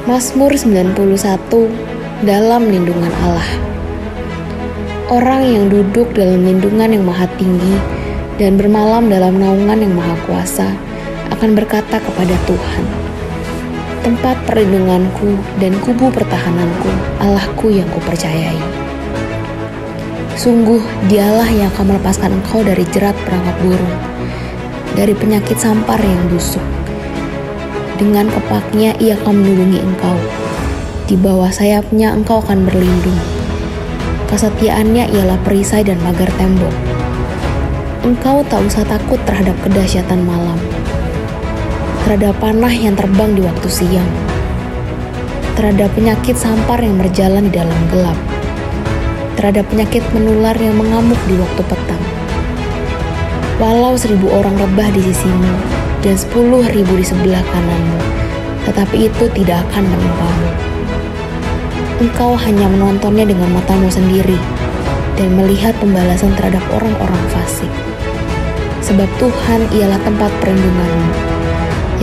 Mazmur 91, dalam lindungan Allah. Orang yang duduk dalam lindungan yang maha tinggi dan bermalam dalam naungan yang maha kuasa akan berkata kepada Tuhan, tempat perlindunganku dan kubu pertahananku, Allahku yang kupercayai. Sungguh dialah yang akan melepaskan engkau dari jerat perangkap burung, dari penyakit sampar yang busuk. Dengan kepaknya ia akan melindungi engkau. Di bawah sayapnya engkau akan berlindung. Kesetiaannya ialah perisai dan pagar tembok. Engkau tak usah takut terhadap kedahsyatan malam, terhadap panah yang terbang di waktu siang, terhadap penyakit sampar yang berjalan di dalam gelap, terhadap penyakit menular yang mengamuk di waktu petang. Walau 1.000 orang rebah di sisimu dan 10.000 di sebelah kananmu, tetapi itu tidak akan menimpamu. Engkau hanya menontonnya dengan matamu sendiri dan melihat pembalasan terhadap orang-orang fasik. Sebab Tuhan ialah tempat perlindunganmu,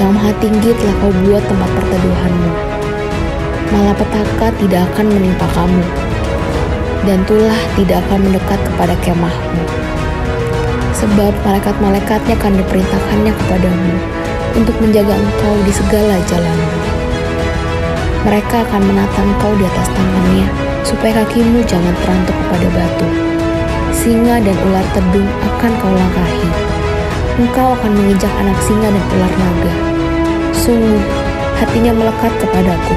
yang maha tinggi telah kau buat tempat perteduhanmu. Malapetaka tidak akan menimpa kamu, dan tulah tidak akan mendekat kepada kemahmu. Sebab malaikat-malaikatnya akan diperintahkannya kepadamu untuk menjaga engkau di segala jalanmu. Mereka akan menatang engkau di atas tangannya, supaya kakimu jangan terantuk kepada batu. Singa dan ular tedung akan kau langkahi. Engkau akan menginjak anak singa dan ular naga. Sungguh, hatinya melekat kepadaku,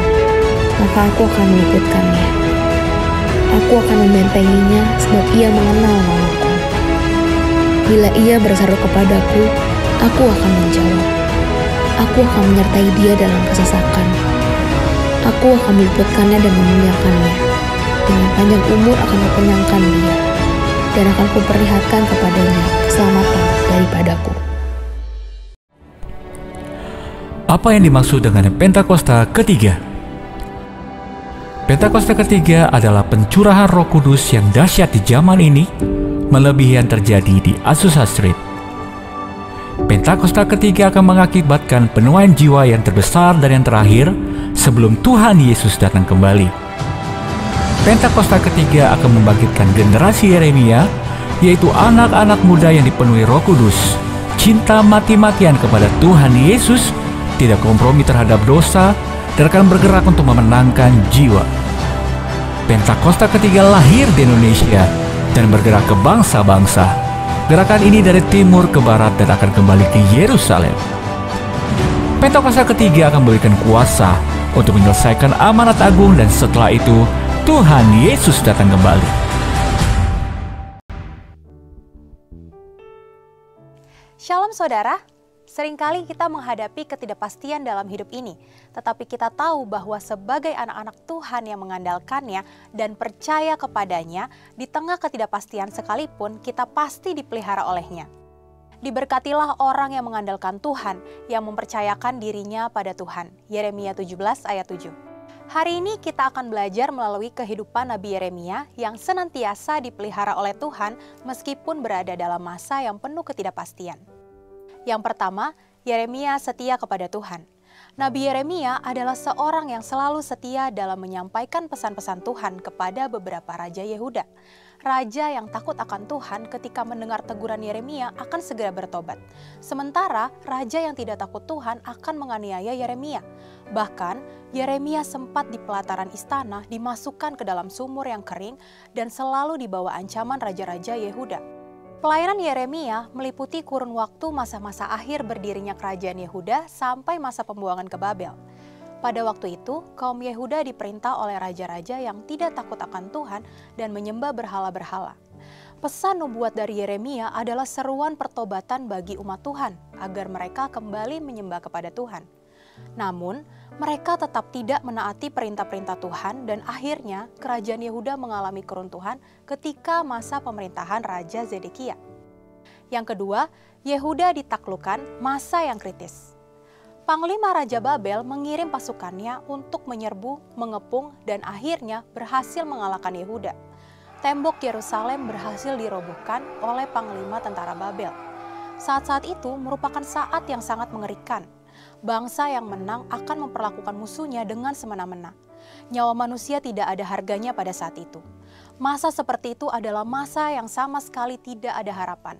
maka aku akan meluputkannya. Aku akan membentenginya, sebab ia mengenal namaku. Bila ia berseru kepadaku, aku akan menjawab. Aku akan menyertai dia dalam kesesakan. Aku akan meluputkannya dan memuliakannya. Dengan panjang umur akan kukenyangkan dia, dan akan kuperlihatkan kepadanya keselamatan daripadaku. Apa yang dimaksud dengan Pentakosta ketiga? Pentakosta ketiga adalah pencurahan Roh Kudus yang dahsyat di zaman ini, melebihi yang terjadi di Azusa Street. Pentakosta ketiga akan mengakibatkan penuaian jiwa yang terbesar dan yang terakhir sebelum Tuhan Yesus datang kembali. Pentakosta ketiga akan membangkitkan generasi Yeremia, yaitu anak-anak muda yang dipenuhi Roh Kudus, cinta mati-matian kepada Tuhan Yesus, tidak kompromi terhadap dosa, dan akan bergerak untuk memenangkan jiwa. Pentakosta ketiga lahir di Indonesia dan bergerak ke bangsa-bangsa. Gerakan ini dari timur ke barat dan akan kembali ke Yerusalem. Pentakosta ketiga akan memberikan kuasa untuk menyelesaikan amanat agung, dan setelah itu Tuhan Yesus datang kembali. Shalom saudara, seringkali kita menghadapi ketidakpastian dalam hidup ini, tetapi kita tahu bahwa sebagai anak-anak Tuhan yang mengandalkannya dan percaya kepadanya, di tengah ketidakpastian sekalipun kita pasti dipelihara olehnya. Diberkatilah orang yang mengandalkan Tuhan, yang mempercayakan dirinya pada Tuhan. Yeremia 17 ayat 7. Hari ini kita akan belajar melalui kehidupan Nabi Yeremia yang senantiasa dipelihara oleh Tuhan meskipun berada dalam masa yang penuh ketidakpastian. Yang pertama, Yeremia setia kepada Tuhan. Nabi Yeremia adalah seorang yang selalu setia dalam menyampaikan pesan-pesan Tuhan kepada beberapa raja Yehuda. Raja yang takut akan Tuhan ketika mendengar teguran Yeremia akan segera bertobat. Sementara raja yang tidak takut Tuhan akan menganiaya Yeremia. Bahkan, Yeremia sempat di pelataran istana dimasukkan ke dalam sumur yang kering dan selalu dibawa ancaman raja-raja Yehuda. Pelayanan Yeremia meliputi kurun waktu masa-masa akhir berdirinya kerajaan Yehuda sampai masa pembuangan ke Babel. Pada waktu itu, kaum Yehuda diperintah oleh raja-raja yang tidak takut akan Tuhan dan menyembah berhala-berhala. Pesan nubuat dari Yeremia adalah seruan pertobatan bagi umat Tuhan agar mereka kembali menyembah kepada Tuhan. Namun, mereka tetap tidak menaati perintah-perintah Tuhan dan akhirnya kerajaan Yehuda mengalami keruntuhan ketika masa pemerintahan Raja Zedekia. Yang kedua, Yehuda ditaklukkan masa yang kritis. Panglima Raja Babel mengirim pasukannya untuk menyerbu, mengepung, dan akhirnya berhasil mengalahkan Yehuda. Tembok Yerusalem berhasil dirobohkan oleh Panglima Tentara Babel. Saat-saat itu merupakan saat yang sangat mengerikan. Bangsa yang menang akan memperlakukan musuhnya dengan semena-mena. Nyawa manusia tidak ada harganya pada saat itu. Masa seperti itu adalah masa yang sama sekali tidak ada harapan.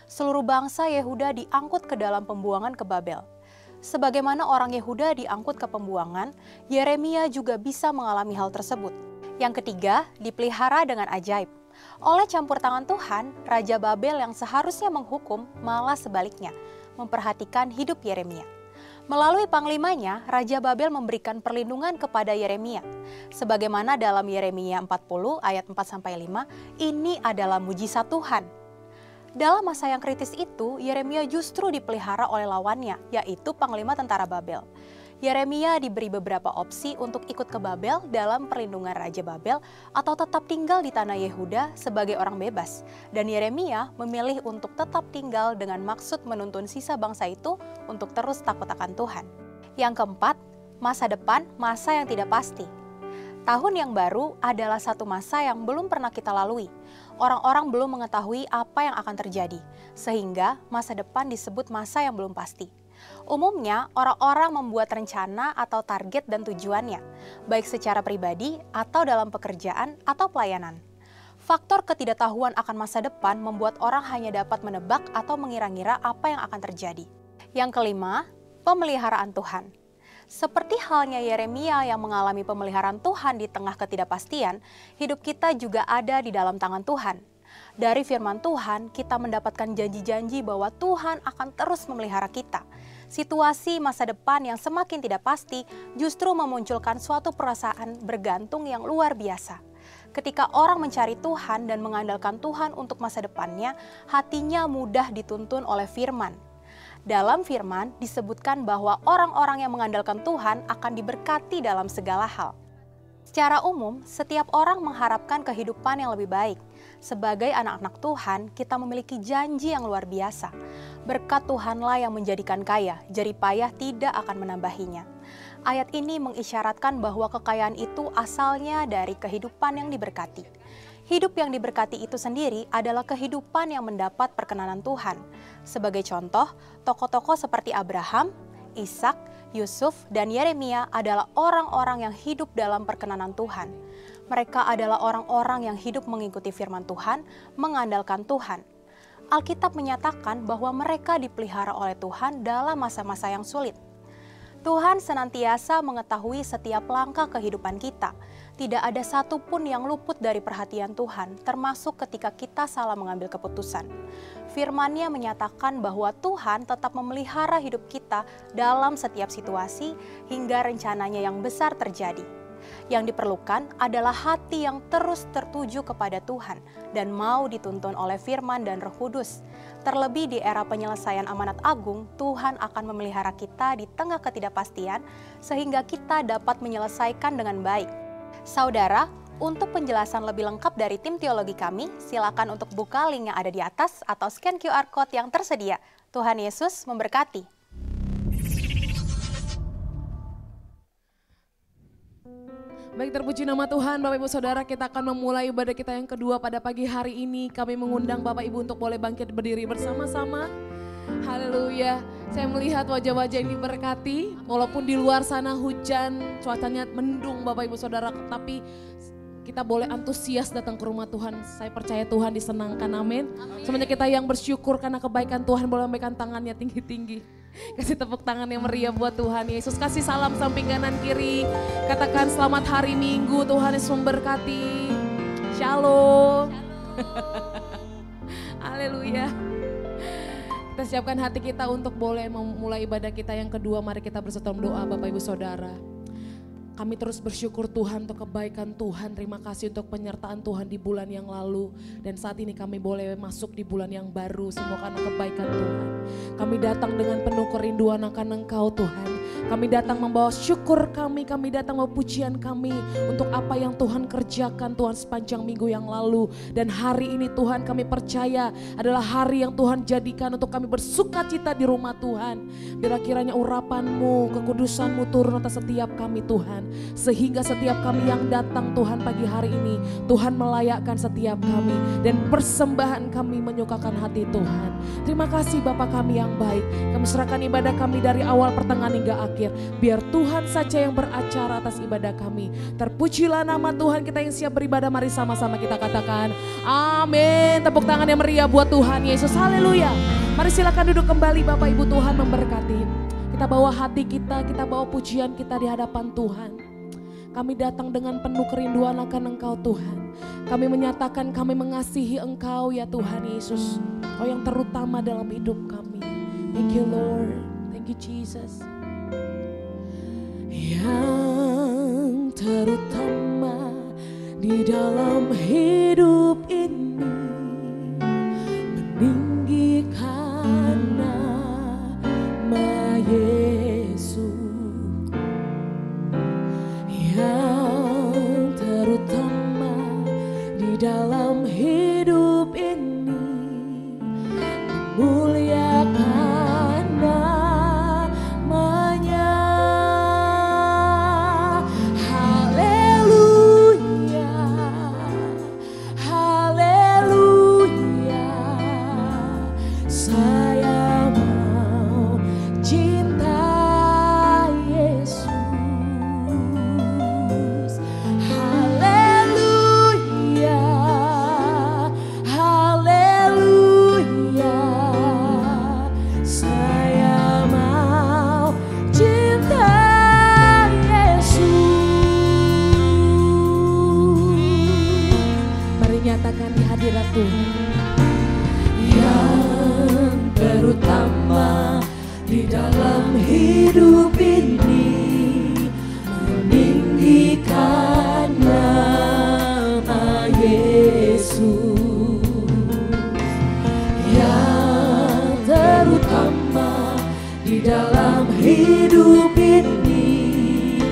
Seluruh bangsa Yehuda diangkut ke dalam pembuangan ke Babel. Sebagaimana orang Yehuda diangkut ke pembuangan, Yeremia juga bisa mengalami hal tersebut. Yang ketiga, dipelihara dengan ajaib. Oleh campur tangan Tuhan, Raja Babel yang seharusnya menghukum malah sebaliknya, memperhatikan hidup Yeremia. Melalui panglimanya, Raja Babel memberikan perlindungan kepada Yeremia. Sebagaimana dalam Yeremia 40 ayat 4-5, ini adalah mujizat Tuhan. Dalam masa yang kritis itu, Yeremia justru dipelihara oleh lawannya, yaitu Panglima Tentara Babel. Yeremia diberi beberapa opsi untuk ikut ke Babel dalam perlindungan Raja Babel atau tetap tinggal di tanah Yehuda sebagai orang bebas. Dan Yeremia memilih untuk tetap tinggal dengan maksud menuntun sisa bangsa itu untuk terus takut akan Tuhan. Yang keempat, masa depan, masa yang tidak pasti. Tahun yang baru adalah satu masa yang belum pernah kita lalui. Orang-orang belum mengetahui apa yang akan terjadi, sehingga masa depan disebut masa yang belum pasti. Umumnya, orang-orang membuat rencana atau target dan tujuannya, baik secara pribadi atau dalam pekerjaan atau pelayanan. Faktor ketidaktahuan akan masa depan membuat orang hanya dapat menebak atau mengira-ngira apa yang akan terjadi. Yang kelima, pemeliharaan Tuhan. Seperti halnya Yeremia yang mengalami pemeliharaan Tuhan di tengah ketidakpastian, hidup kita juga ada di dalam tangan Tuhan. Dari firman Tuhan, kita mendapatkan janji-janji bahwa Tuhan akan terus memelihara kita. Situasi masa depan yang semakin tidak pasti justru memunculkan suatu perasaan bergantung yang luar biasa. Ketika orang mencari Tuhan dan mengandalkan Tuhan untuk masa depannya, hatinya mudah dituntun oleh firman. Dalam firman disebutkan bahwa orang-orang yang mengandalkan Tuhan akan diberkati dalam segala hal. Secara umum, setiap orang mengharapkan kehidupan yang lebih baik. Sebagai anak-anak Tuhan, kita memiliki janji yang luar biasa. Berkat Tuhanlah yang menjadikan kaya, jerih payah tidak akan menambahinya. Ayat ini mengisyaratkan bahwa kekayaan itu asalnya dari kehidupan yang diberkati. Hidup yang diberkati itu sendiri adalah kehidupan yang mendapat perkenanan Tuhan. Sebagai contoh, tokoh-tokoh seperti Abraham, Ishak, Yusuf, dan Yeremia adalah orang-orang yang hidup dalam perkenanan Tuhan. Mereka adalah orang-orang yang hidup mengikuti firman Tuhan, mengandalkan Tuhan. Alkitab menyatakan bahwa mereka dipelihara oleh Tuhan dalam masa-masa yang sulit. Tuhan senantiasa mengetahui setiap langkah kehidupan kita. Tidak ada satupun yang luput dari perhatian Tuhan, termasuk ketika kita salah mengambil keputusan. Firman-Nya menyatakan bahwa Tuhan tetap memelihara hidup kita dalam setiap situasi hingga rencananya yang besar terjadi. Yang diperlukan adalah hati yang terus tertuju kepada Tuhan dan mau dituntun oleh firman dan Roh Kudus. Terlebih di era penyelesaian amanat agung, Tuhan akan memelihara kita di tengah ketidakpastian sehingga kita dapat menyelesaikan dengan baik. Saudara, untuk penjelasan lebih lengkap dari tim teologi kami, silakan untuk buka link yang ada di atas atau scan QR Code yang tersedia. Tuhan Yesus memberkati. Baik, terpuji nama Tuhan. Bapak Ibu Saudara, kita akan memulai ibadah kita yang kedua pada pagi hari ini. Kami mengundang Bapak Ibu untuk boleh bangkit berdiri bersama-sama. Haleluya. Saya melihat wajah-wajah yang diberkati. Walaupun di luar sana hujan, cuacanya mendung Bapak Ibu Saudara, tapi kita boleh antusias datang ke rumah Tuhan. Saya percaya Tuhan disenangkan, amin. Semuanya kita yang bersyukur karena kebaikan Tuhan boleh lambaikan tangannya tinggi-tinggi. Kasih tepuk tangan yang meriah buat Tuhan Yesus. Kasih salam samping kanan kiri. Katakan selamat hari Minggu, Tuhan Yesus memberkati. Shalom. Haleluya. Kita siapkan hati kita untuk boleh memulai ibadah kita yang kedua. Mari kita bersatu dalam doa Bapak Ibu Saudara. Kami terus bersyukur Tuhan untuk kebaikan Tuhan. Terima kasih untuk penyertaan Tuhan di bulan yang lalu. Dan saat ini kami boleh masuk di bulan yang baru. Semua karena kebaikan Tuhan. Kami datang dengan penuh kerinduan akan Engkau Tuhan. Kami datang membawa syukur kami datang membawa pujian kami untuk apa yang Tuhan kerjakan Tuhan sepanjang minggu yang lalu. Dan hari ini Tuhan kami percaya adalah hari yang Tuhan jadikan untuk kami bersuka cita di rumah Tuhan. Biar kiranya urapan-Mu, kekudusan-Mu turun atas setiap kami Tuhan. Sehingga setiap kami yang datang Tuhan pagi hari ini, Tuhan melayakkan setiap kami. Dan persembahan kami menyukakan hati Tuhan. Terima kasih Bapa kami yang baik. Kami serahkan ibadah kami dari awal pertengahan hingga akhir. Biar Tuhan saja yang beracara atas ibadah kami. Terpujilah nama Tuhan. Kita yang siap beribadah, mari sama-sama kita katakan amin. Tepuk tangan yang meriah buat Tuhan Yesus. Haleluya. Mari silakan duduk kembali Bapak Ibu. Tuhan memberkati. Kita bawa hati kita bawa pujian kita di hadapan Tuhan. Kami datang dengan penuh kerinduan akan Engkau Tuhan. Kami menyatakan kami mengasihi Engkau ya Tuhan Yesus. Engkau yang terutama dalam hidup kami. Thank you Lord. Thank you Jesus. Yang terutama di dalam hidup ini meninggikan nama Yesus. Yang terutama di dalam hidup ini memuliakan namanya. Haleluya, haleluya. Saya mau cinta Yesus. Haleluya, haleluya. Saya mau cinta Yesus. Mari nyatakan di hadirat Tuhan. Yang terutama di dalam hidup ini meninggikan nama Yesus. Yang terutama di dalam hidup ini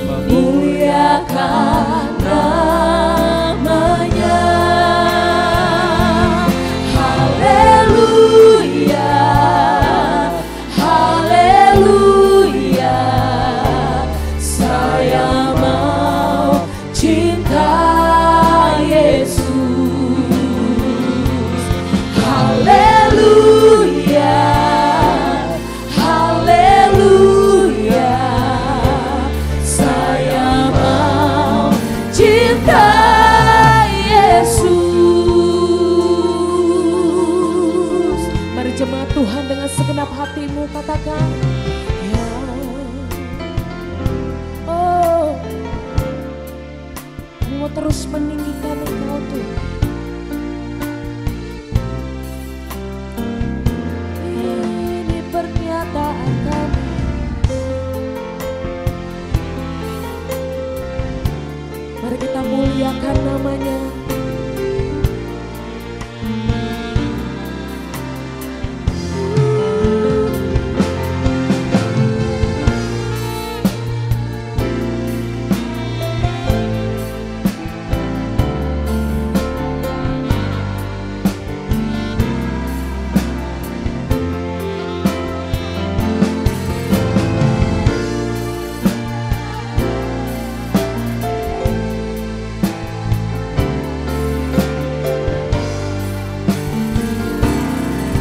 memuliakan namanya. Haleluya, haleluya. Saya mau cinta Yesus. Haleluya, haleluya. Saya mau cinta Yesus. Mari jemaat Tuhan dengan segenap hatimu katakan ya. Oh, kami mau terus meninggikan Engkau Tuhan. Ini pernyataan kami. muliakan namanya.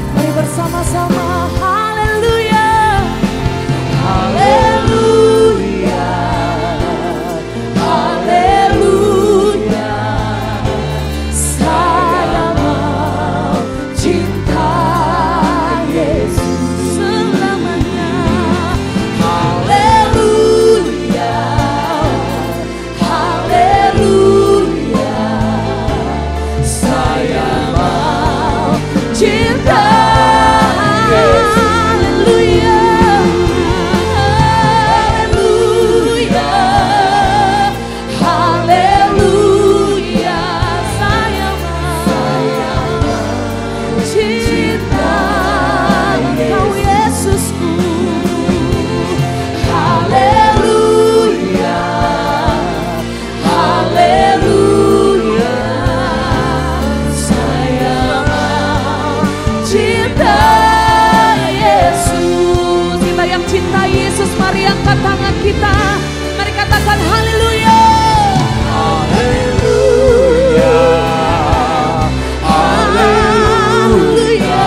Mari bersama-sama haleluya, haleluya, haleluya. Saya mau cinta Yesus selamanya. Haleluya, haleluya. Saya mau cinta haleluya, haleluya, haleluya. Saya mau cinta Engkau Yesusku. Haleluya, haleluya. Saya mau cinta Yesus. Kita yang cinta Yesus, mari angkat tangan kita. Mari katakan haleluya. Haleluya, haleluya.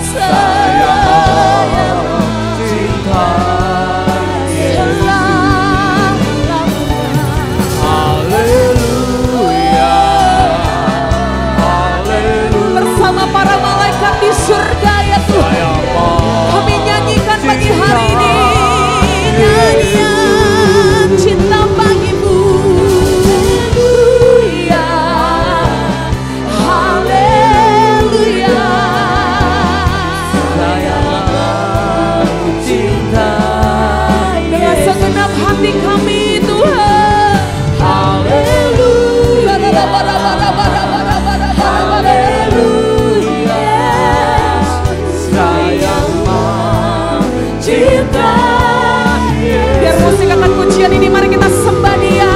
Saya mau cinta selamanya. Haleluya, haleluya. Bersama para malaikat di surga ya Tuhan, kami nyanyikan pagi hari ini nyanyian cinta bagimu. Haleluya, haleluya. Saya mau cinta dengan segenap hati kami Tuhan. Haleluya, haleluya. Saya mau cinta. Biar musik akan pujian ini, mari kita sembah Dia,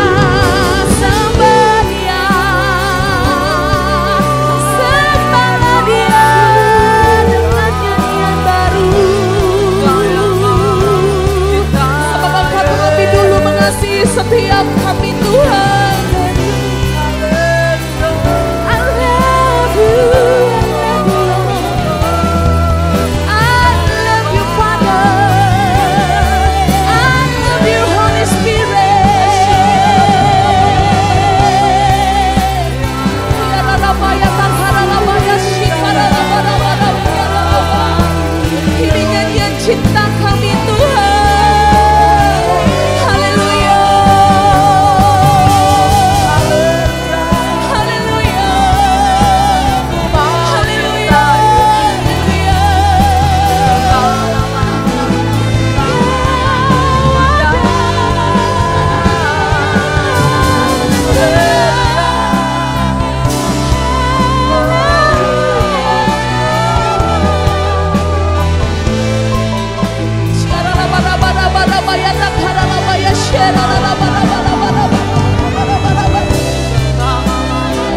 sembah Dia, sembah Dia dengan nyanyian baru. Sebab Engkau terlebih dulu mengasihi setiap kami Tuhan. I love you, I love you Father, I love you Holy Spirit. Ini nyanyian cinta kami Tuhan. Haleluya, haleluya, haleluya,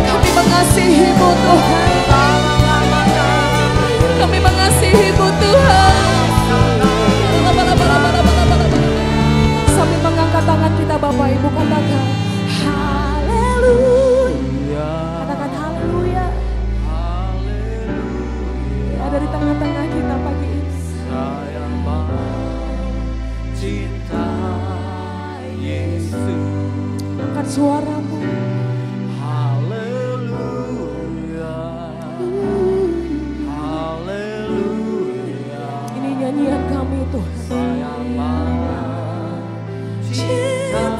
kami mengasihi-Mu Tuhan, kami mengasihi-Mu Tuhan. Sambil mengangkat tangan kita Bapak Ibu, katakan haleluya, katakan haleluya. Ada di tengah-tengah kita pagi ini. Saya mau cinta Yesus. Angkat suaramu. Haleluya, haleluya. Ini nyanyian kami Tuhan. Saya mau cinta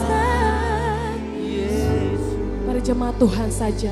Yesus. Mari jemaat Tuhan saja.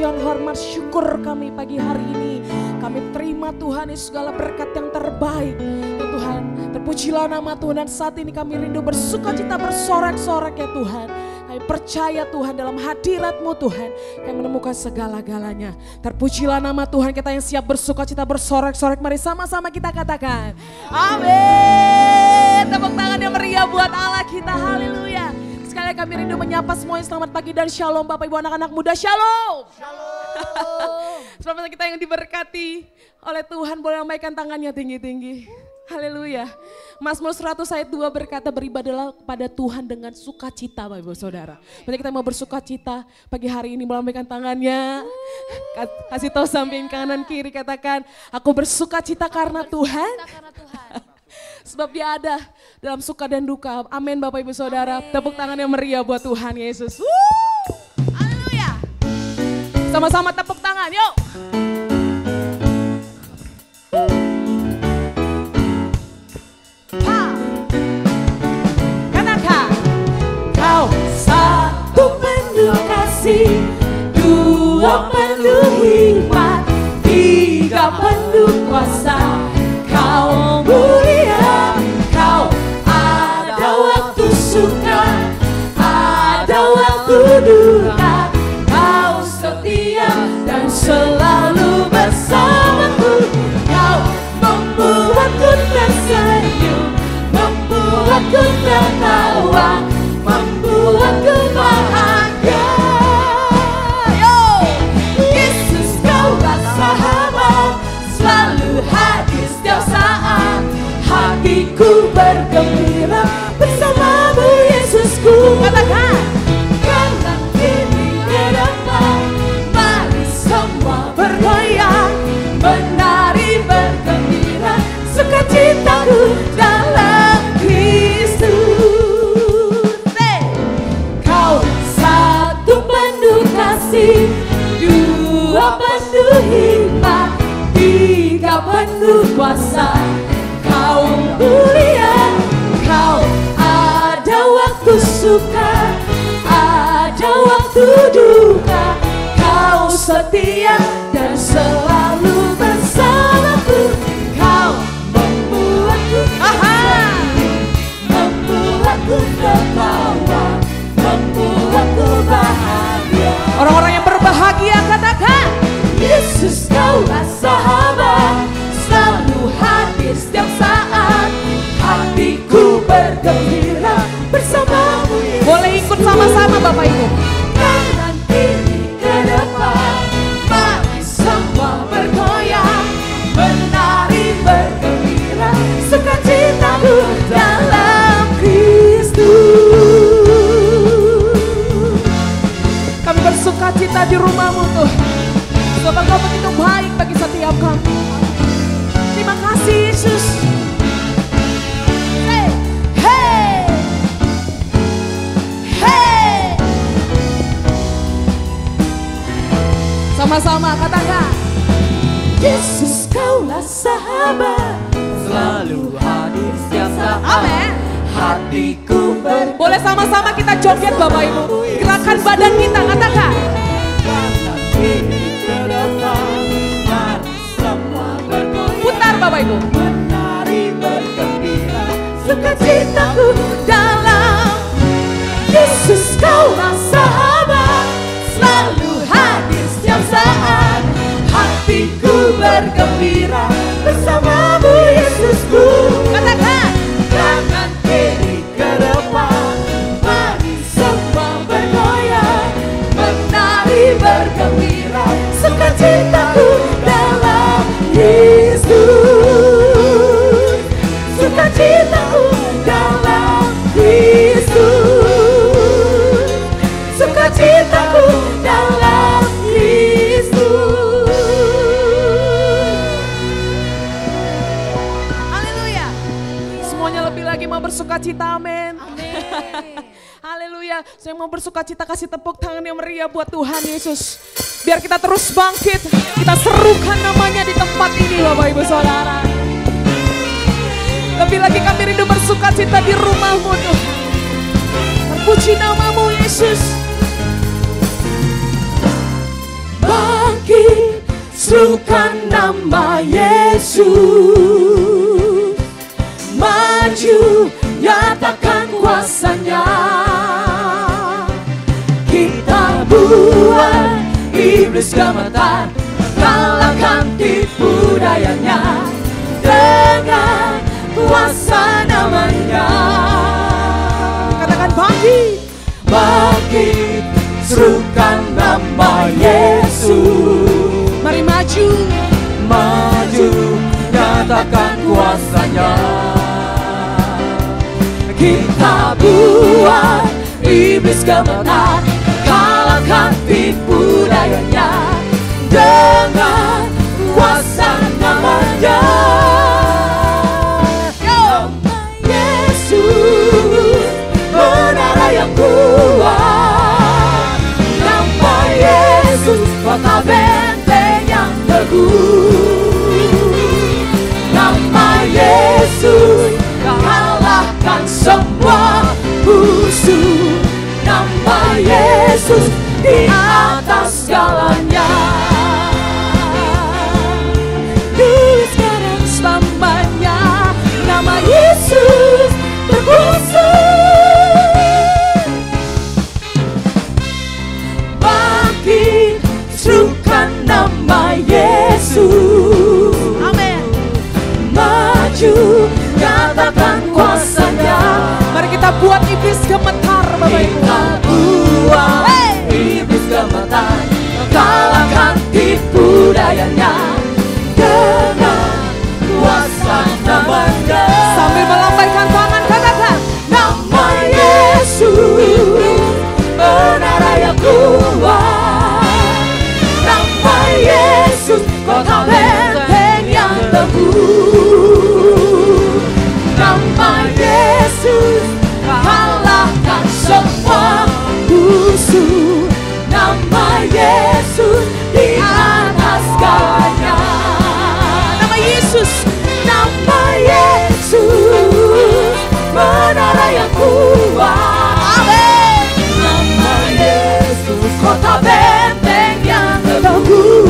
pujian, hormat, syukur kami pagi hari ini. Kami terima Tuhan Yesus segala berkat yang terbaik. Ya Tuhan, terpujilah nama Tuhan, dan saat ini kami rindu bersukacita, bersorak-sorak ya Tuhan. Kami percaya Tuhan dalam hadirat-Mu Tuhan, kami menemukan segala-galanya. Terpujilah nama Tuhan, kita yang siap bersukacita, bersorak-sorak. Mari sama-sama kita katakan, amin. Tepuk tangan yang meriah buat Allah kita, haleluya. Sekali kami rindu menyapa semuanya, selamat pagi dan shalom Bapak Ibu anak-anak muda, shalom. Shalom. Selamat kita yang diberkati oleh Tuhan, boleh lambaikan tangannya tinggi-tinggi. Haleluya. Mazmur 100 ayat 2 berkata, beribadahlah kepada Tuhan dengan sukacita Bapak Ibu Saudara. Berarti kita mau bersukacita pagi hari ini, melambaikan tangannya. Kasih tahu samping kanan kiri, katakan, aku bersukacita karena Tuhan. Sebab Dia ada dalam suka dan duka. Amin Bapak Ibu Saudara. Tepuk tangan yang meriah buat Tuhan Yesus. Haleluya. Sama-sama tepuk tangan, yuk. Katakan, kau satu penuh kasih, dua penuh hikmat, tiga penuh kuasa. Kau mulia, kau ada waktu suka, ada waktu duka. Kau setia dan selalu bersamaku. Kau membuatku tersenyum, membuatku tertawa, membuatku bahagia. Yo, Yesus kaulah sahabat, selalu hadir setiap saat. Hatiku bergembira bersamamu Yesusku. Katakan, kanan kiri ke depan, mari semua bergoyang, menari bergembira, sukacitaku dalam Kristus. Kau satu penuh kasih, dua penuh hikmat, tiga penuh kuasa. Kau mulia, kau ada waktu suka, ada waktu duka. Kau setia dan selalu bersamaku. Kau membuatku tersenyum, membuatku tertawa, membuatku bahagia. Orang-orang yang berbahagia katakan, Yesus kaulah sahabat, selalu hadir setiap saat. Hatiku bergembira bersamamu Yesus. Boleh ikut sama-sama Bapak Ibu. Kanan kiri ke depan, mari semua bergoyang, menari bergembira, sukacitaku dalam Kristus. Kami bersukacita di rumah-Mu Tuhan, sebab Engkau begitu baik bagi setiap kami. Terima kasih Yesus. Hey, hey, hey. Sama-sama katakan, Yesus kaulah sahabat, Selalu hadir setiap saat. amin. Hatiku Boleh sama-sama kita joget Bapak Ibu. Gerakan badan kita, katakan, kanan kiri ke depan, mari semua bergoyang, putar Bapak Ibu. menari bergembira, Sukacitaku dalam Yesus kaulah sahabat, selalu hadir setiap saat. Hatiku bergembira bersamamu Yesusku. Katakan, kanan kiri ke depan, mari semua bergoyang, menari bergembira, sukacitaku dalam Yesus. Sukacitaku dalam Kristus, sukacitaku dalam Kristus. Haleluya. Semuanya lebih lagi mau bersukacita, amin. Haleluya. Saya mau bersukacita, kasih tepuk tangan yang meriah buat Tuhan Yesus. Biar kita terus bangkit, kita serukan namanya di tempat ini Bapak Ibu Saudara. Lebih lagi kami rindu bersukacita di rumah-Mu Tuhan. Terpuji nama-Mu Yesus. serukan nama Yesus. Maju, nyatakan kuasanya. Kita buat iblis gemetar, kalahkan tipu dayanya dengan kuasa namanya. Katakan bangkit. Bangkit, serukan nama Yesus. Mari maju. Maju, nyatakan kuasanya. Kita buat iblis gemetar, kalahkan tipu dayanya dengan kuasa namanya. Nama Yesus, menara yang kuat. Nama Yesus, kota benteng yang teguh. Nama Yesus, kalahkan semua musuh. Nama Yesus di atas segalanya. Dulu sekarang selamanya, nama Yesus berkuasa. Bangkit, serukan nama Yesus. Amin. Maju, nyatakan kuasanya. Mari kita buat iblis gemetar, Bapak Ibu. Kita buat iblis gemetar, kalahkan tipu dayanya dengan kuasa namanya. Sambil melambaikan tangan, katakan Nama Yesus, menara yang kuat. Nama Yesus, kota benteng yang teguh. Nama Yesus, kalahkan semua musuh. Nama Yesus di atas segalanya. nama Yesus. Nama Yesus, menara yang kuat. Amin. Nama Yesus, kota benteng yang teguh.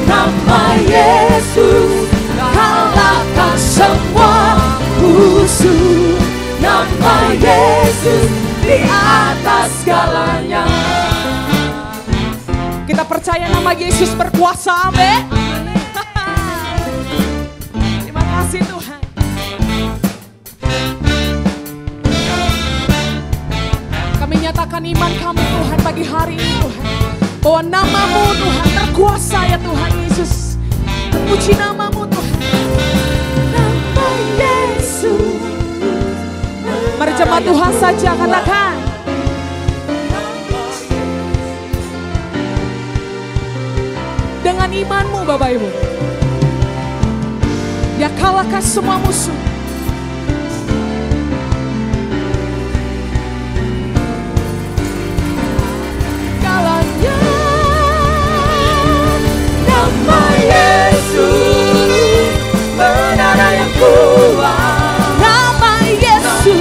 Nama Yesus, kalahkan semua musuh. Nama Yesus di atas segalanya. Kita percaya nama Yesus berkuasa. Amin. Terima kasih Tuhan. Kami nyatakan iman kami Tuhan pagi hari ini Tuhan, bahwa namamu Tuhan terkuasa ya Tuhan Yesus. Puji namamu Tuhan. Nama Yesus, Mari jemaat Tuhan saja katakan. Dengan imanmu Bapak Ibu, dia kalahkan semua musuh. Galanya nama Yesus, menara yang kuat. Nama Yesus,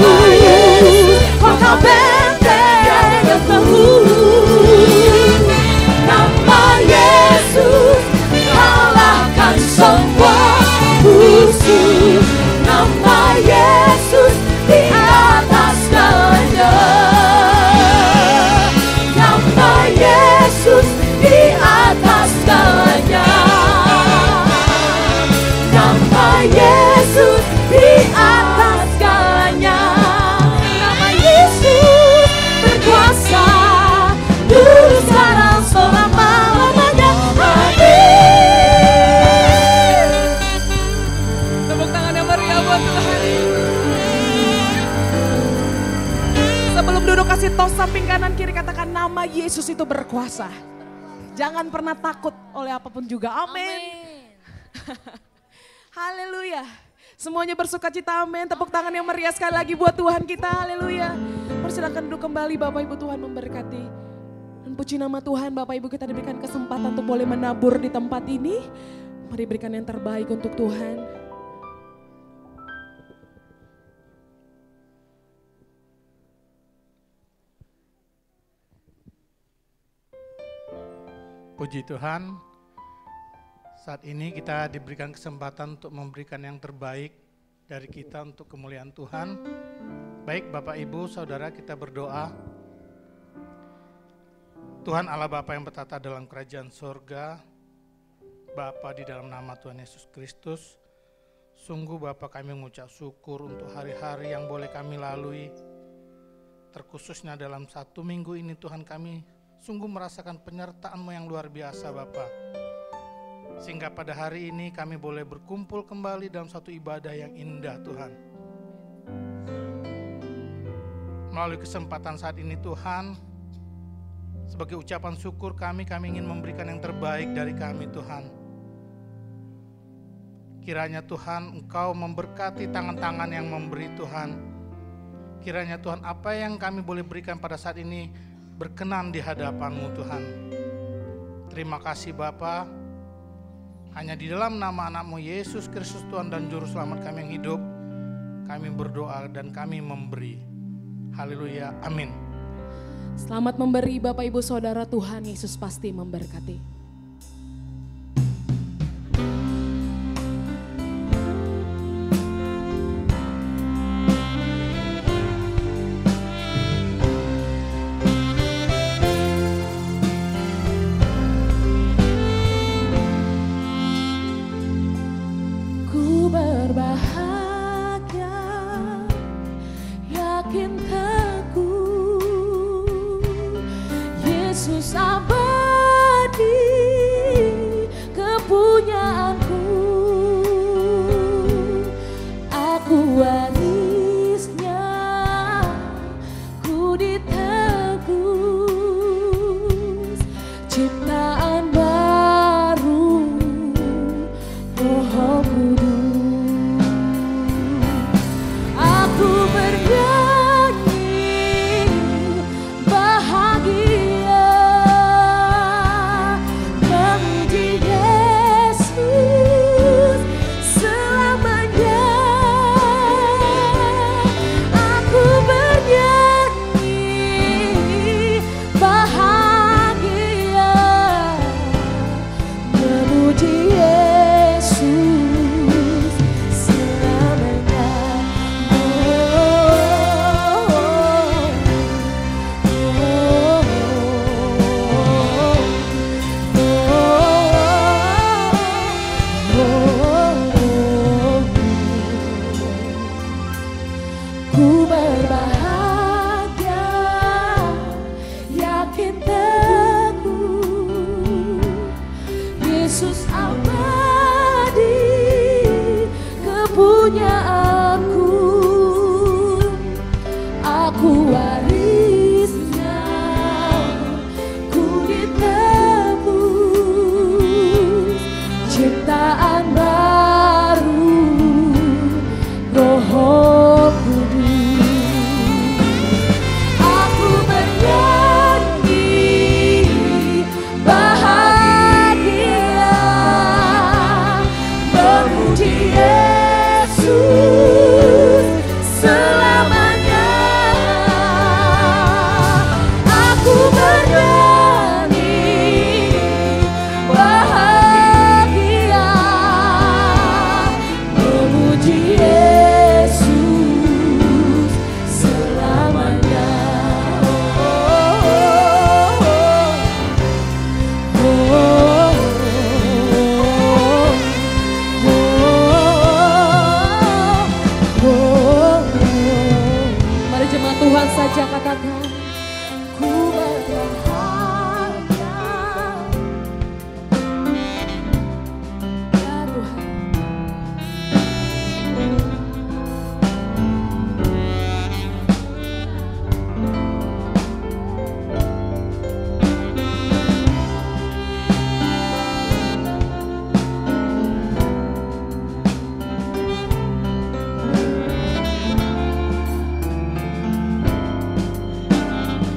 Kota benteng yang teguh. Nama Yesus, kalahkan semua musuh. Nama Yesus di atas segalanya. Nama Yesus di atas segalanya. Nama Yesus di atas segalanya. Nama Yesus berkuasa, dulu sekarang selama-lamanya. Amin. tepuk tangan yang meriah buat Tuhan. Sebelum duduk kasih tos samping kanan kiri, katakan nama Yesus itu berkuasa. Jangan pernah takut oleh apapun juga. Amin. Haleluya. Semuanya bersuka cita, amin. Tepuk tangan yang meriah sekali lagi buat Tuhan kita, haleluya. Persilakan duduk kembali, Bapak Ibu, Tuhan memberkati. Dan puji nama Tuhan, Bapak Ibu, kita diberikan kesempatan untuk boleh menabur di tempat ini. Mari berikan yang terbaik untuk Tuhan. Puji Tuhan, Saat ini kita diberikan kesempatan untuk memberikan yang terbaik dari kita untuk kemuliaan Tuhan. Baik Bapak Ibu, Saudara, kita berdoa. Tuhan Allah Bapa yang bertata dalam kerajaan surga, Bapa di dalam nama Tuhan Yesus Kristus, sungguh Bapa kami mengucap syukur untuk hari-hari yang boleh kami lalui. Terkhususnya dalam 1 minggu ini Tuhan, kami sungguh merasakan penyertaan-Mu yang luar biasa Bapa. Sehingga pada hari ini kami boleh berkumpul kembali dalam satu ibadah yang indah Tuhan. Melalui kesempatan saat ini Tuhan, sebagai ucapan syukur kami ingin memberikan yang terbaik dari kami Tuhan. Kiranya Tuhan Engkau memberkati tangan-tangan yang memberi Tuhan. Kiranya Tuhan apa yang kami boleh berikan pada saat ini berkenan di hadapan-Mu Tuhan. Terima kasih Bapa. Hanya di dalam nama anak-Mu Yesus Kristus Tuhan dan Juru Selamat kami yang hidup, kami berdoa dan kami memberi. Haleluya, amin. Selamat memberi Bapak Ibu Saudara, Tuhan Yesus pasti memberkati.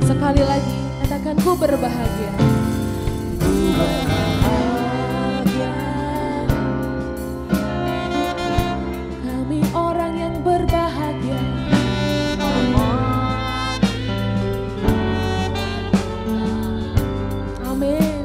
Sekali lagi, katakan ku berbahagia. Ku berbahagia. Kami orang yang berbahagia. Amin.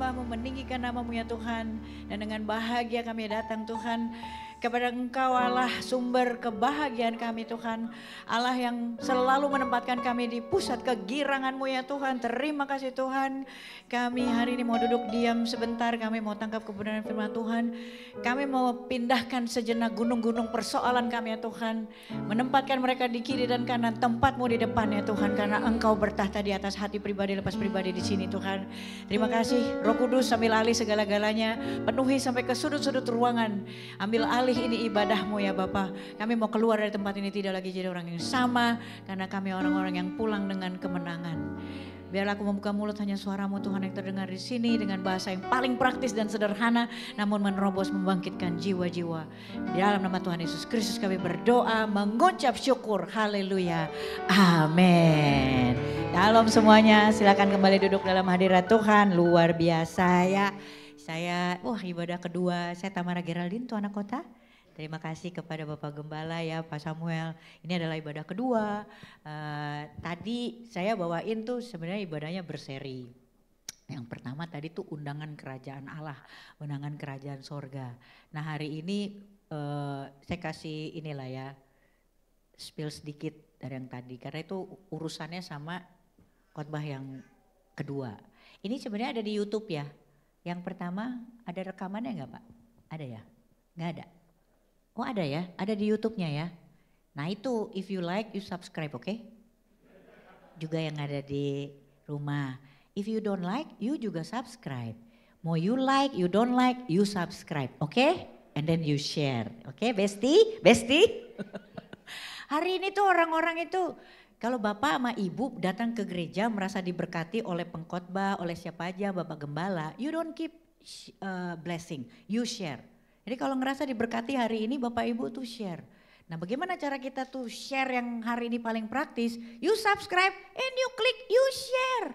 menyembah-Mu, meninggikan nama-Mu ya Tuhan. Dan dengan bahagia kami datang Tuhan kepada Engkau Allah, sumber kebahagiaan kami Tuhan. Allah yang selalu menempatkan kami di pusat kegirangan-Mu ya Tuhan. Terima kasih Tuhan. Kami hari ini mau duduk diam sebentar, kami mau tangkap kebenaran firman Tuhan. Kami mau pindahkan sejenak gunung-gunung persoalan kami ya Tuhan. Menempatkan mereka di kiri dan kanan, tempat-Mu di depan ya Tuhan. Karena Engkau bertahta di atas hati pribadi lepas pribadi di sini Tuhan. Terima kasih Roh Kudus, ambil alih segala-galanya. Penuhi sampai ke sudut-sudut ruangan. Ambil alih ini ibadah-Mu ya Bapa. Kami mau keluar dari tempat ini tidak lagi jadi orang yang sama. Karena kami orang-orang yang pulang dengan kemenangan. Biarlah aku membuka mulut, hanya suara-Mu Tuhan yang terdengar di sini dengan bahasa yang paling praktis dan sederhana, namun menerobos membangkitkan jiwa-jiwa. Di dalam nama Tuhan Yesus Kristus kami berdoa, mengucap syukur. Haleluya. Amin. Shalom semuanya, silakan kembali duduk dalam hadirat Tuhan. Luar biasa ya. Saya, ibadah kedua, saya Tamara Geraldine, Tuan Anak Kota. Terima kasih kepada Bapak Gembala ya, Pak Samuel. Ini adalah ibadah kedua. Tadi saya bawain tuh sebenarnya ibadahnya berseri. Yang pertama tadi tuh undangan kerajaan Allah, undangan kerajaan sorga. Nah hari ini saya kasih inilah ya, spill sedikit dari yang tadi. Karena itu urusannya sama khotbah yang kedua. Ini sebenarnya ada di YouTube ya. Yang pertama ada rekamannya nggak Pak? Ada ya? Nggak ada? Oh ada ya, ada di YouTube-nya ya. Nah itu if you like you subscribe, oke? Juga yang ada di rumah. If you don't like you juga subscribe. Mau you like, you don't like, you subscribe, oke? And then you share, oke Besti? Besti? Hari ini tuh orang-orang itu kalau Bapak sama Ibu datang ke gereja merasa diberkati oleh pengkhotbah, oleh siapa aja, Bapak Gembala, you don't keep blessing, you share. Jadi kalau ngerasa diberkati hari ini Bapak Ibu tuh share. Nah bagaimana cara kita tuh share yang hari ini paling praktis? You subscribe and you click, you share.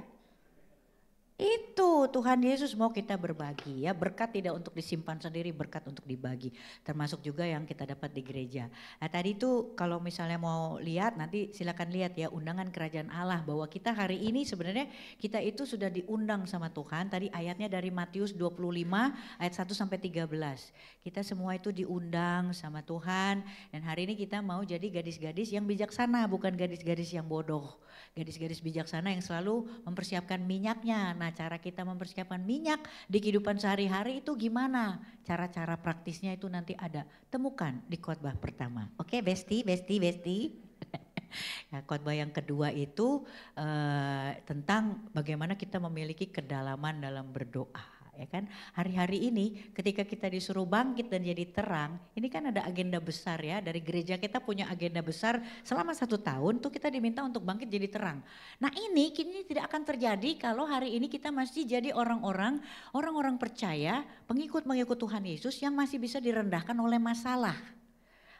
Itu Tuhan Yesus mau kita berbagi ya, berkat tidak untuk disimpan sendiri, berkat untuk dibagi. Termasuk juga yang kita dapat di gereja. Nah tadi itu kalau misalnya mau lihat nanti silakan lihat ya undangan kerajaan Allah, bahwa kita hari ini sebenarnya kita itu sudah diundang sama Tuhan. Tadi ayatnya dari Matius 25 ayat 1 sampai 13. Kita semua itu diundang sama Tuhan dan hari ini kita mau jadi gadis-gadis yang bijaksana, bukan gadis-gadis yang bodoh. Gadis-gadis bijaksana yang selalu mempersiapkan minyaknya. Nah cara kita mempersiapkan minyak di kehidupan sehari-hari itu gimana? Cara-cara praktisnya itu nanti ada, temukan di khotbah pertama. Oke Besti? Nah, khotbah yang kedua itu tentang bagaimana kita memiliki kedalaman dalam berdoa. Ya kan, hari-hari ini ketika kita disuruh bangkit dan jadi terang, ini kan ada agenda besar ya, dari gereja kita punya agenda besar selama 1 tahun tuh kita diminta untuk bangkit jadi terang. Nah ini kini tidak akan terjadi kalau hari ini kita masih jadi orang-orang percaya, pengikut Tuhan Yesus yang masih bisa direndahkan oleh masalah.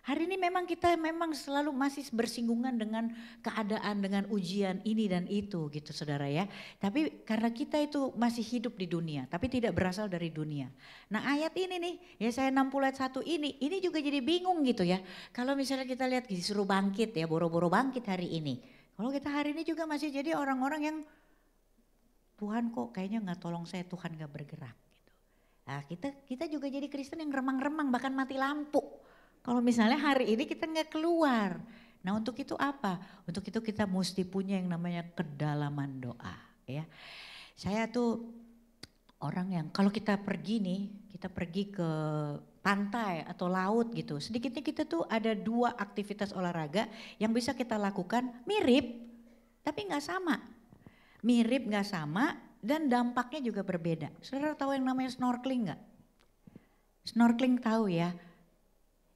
Hari ini memang kita selalu masih bersinggungan dengan keadaan, dengan ujian ini dan itu gitu saudara ya. Tapi karena kita itu masih hidup di dunia tapi tidak berasal dari dunia. Nah ayat ini nih, Yesaya 60 ayat 1 ini juga jadi bingung gitu ya. Kalau misalnya kita lihat disuruh bangkit ya, boro-boro bangkit hari ini. Kalau kita hari ini juga masih jadi orang-orang yang Tuhan kok kayaknya gak tolong saya, Tuhan gak bergerak gitu. Nah kita juga jadi Kristen yang remang-remang bahkan mati lampu. Kalau misalnya hari ini kita nggak keluar. Nah untuk itu apa? Untuk itu kita mesti punya yang namanya kedalaman doa. Ya, saya tuh orang yang kalau kita pergi nih, kita pergi ke pantai atau laut gitu. Sedikitnya kita tuh ada 2 aktivitas olahraga yang bisa kita lakukan mirip tapi nggak sama. Mirip nggak sama dan dampaknya juga berbeda. Saudara tahu yang namanya snorkeling nggak? Snorkeling tahu ya?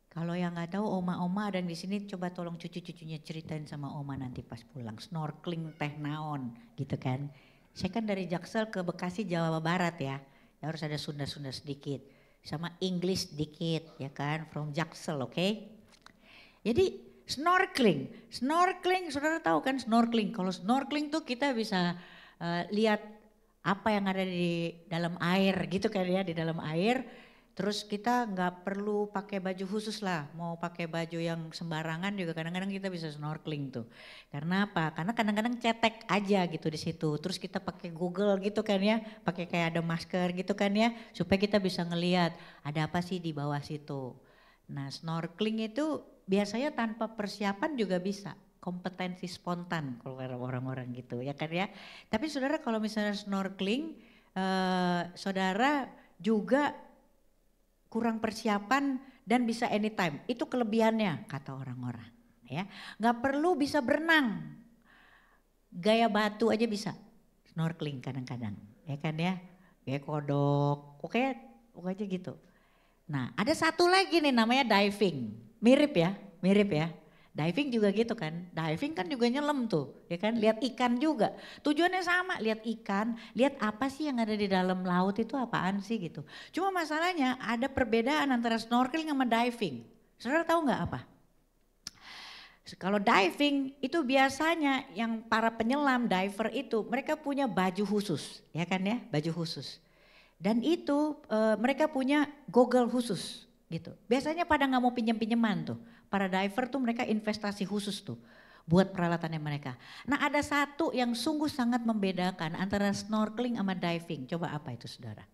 Kalau yang nggak tahu oma-oma dan di sini coba tolong cucu-cucunya ceritain sama oma nanti pas pulang. Snorkeling teh naon gitu kan. Saya kan dari Jaksel ke Bekasi Jawa Barat ya. Harus ada Sunda-Sunda sedikit. Sama English sedikit ya kan. From Jaksel oke. Jadi snorkeling. Snorkeling saudara tahu kan snorkeling. Kalau snorkeling tuh kita bisa lihat apa yang ada di dalam air gitu kan ya. Di dalam air. Terus kita nggak perlu pakai baju khusus lah, mau pakai baju yang sembarangan juga kadang-kadang kita bisa snorkeling tuh. Karena apa? Karena kadang-kadang cetek aja gitu di situ. Terus kita pakai Google gitu kan ya, pakai kayak ada masker gitu kan ya, supaya kita bisa ngelihat ada apa sih di bawah situ. Nah, snorkeling itu biasanya tanpa persiapan juga bisa, kompetensi spontan kalau orang-orang gitu ya kan ya. Tapi saudara kalau misalnya snorkeling, saudara juga kurang persiapan dan bisa anytime. Itu kelebihannya kata orang-orang. Ya, nggak perlu bisa berenang, gaya batu aja bisa snorkeling kadang-kadang, ya kan ya, kayak kodok, oke aja gitu. Nah, ada satu lagi nih namanya diving, mirip ya. Diving juga gitu kan, diving kan juga nyelam tuh, ya kan, lihat ikan juga. Tujuannya sama, lihat ikan, lihat apa sih yang ada di dalam laut itu apaan sih gitu. Cuma masalahnya ada perbedaan antara snorkeling sama diving. Saudara tahu nggak apa? Kalau diving itu biasanya yang para penyelam, diver itu mereka punya baju khusus, ya kan ya, baju khusus. Dan itu mereka punya goggle khusus gitu. Biasanya pada nggak mau pinjam-pinjaman tuh. Para diver tuh mereka investasi khusus tuh buat peralatannya mereka. Nah, ada satu yang sungguh sangat membedakan antara snorkeling sama diving. Coba apa itu saudara?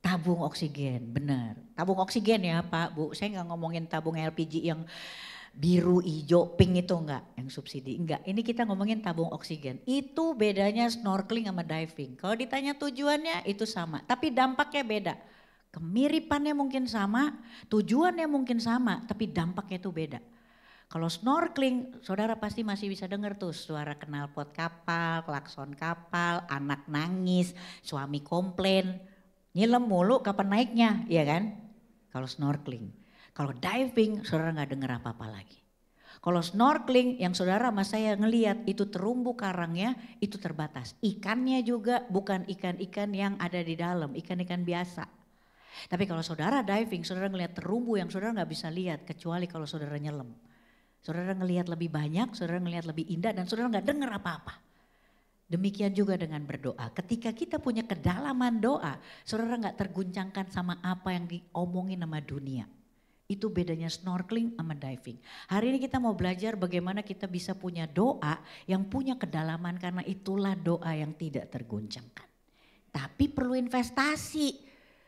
Tabung oksigen, benar. Tabung oksigen ya Pak, Bu. Saya nggak ngomongin tabung LPG yang biru, hijau, pink itu enggak, yang subsidi enggak. Ini kita ngomongin tabung oksigen. Itu bedanya snorkeling sama diving. Kalau ditanya tujuannya itu sama, tapi dampaknya beda. Kemiripannya mungkin sama, tujuannya mungkin sama, tapi dampaknya itu beda. Kalau snorkeling, saudara pasti masih bisa dengar tuh suara knalpot kapal, klakson kapal, anak nangis, suami komplain, nyelam mulu kapan naiknya, ya kan? Kalau snorkeling. Kalau diving, saudara nggak dengar apa-apa lagi. Kalau snorkeling yang saudara sama saya ngelihat itu terumbu karangnya itu terbatas. Ikannya juga bukan ikan-ikan yang ada di dalam, ikan-ikan biasa. Tapi kalau saudara diving, saudara ngelihat terumbu yang saudara nggak bisa lihat kecuali kalau saudara nyelam. Saudara ngelihat lebih banyak, saudara ngelihat lebih indah dan saudara nggak dengar apa-apa. Demikian juga dengan berdoa. Ketika kita punya kedalaman doa, saudara nggak terguncangkan sama apa yang diomongin sama dunia. Itu bedanya snorkeling sama diving. Hari ini kita mau belajar bagaimana kita bisa punya doa yang punya kedalaman karena itulah doa yang tidak terguncangkan. Tapi perlu investasi.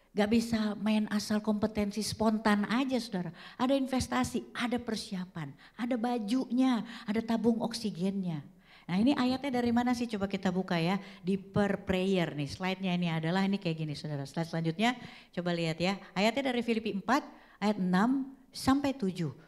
Gak bisa main asal kompetensi spontan aja saudara. Ada investasi, ada persiapan, ada bajunya, ada tabung oksigennya. Nah ini ayatnya dari mana sih, coba kita buka ya. Di per prayer nih, slide-nya ini adalah ini kayak gini saudara. Slide selanjutnya coba lihat ya. Ayatnya dari Filipi 4 ayat 6 sampai 7.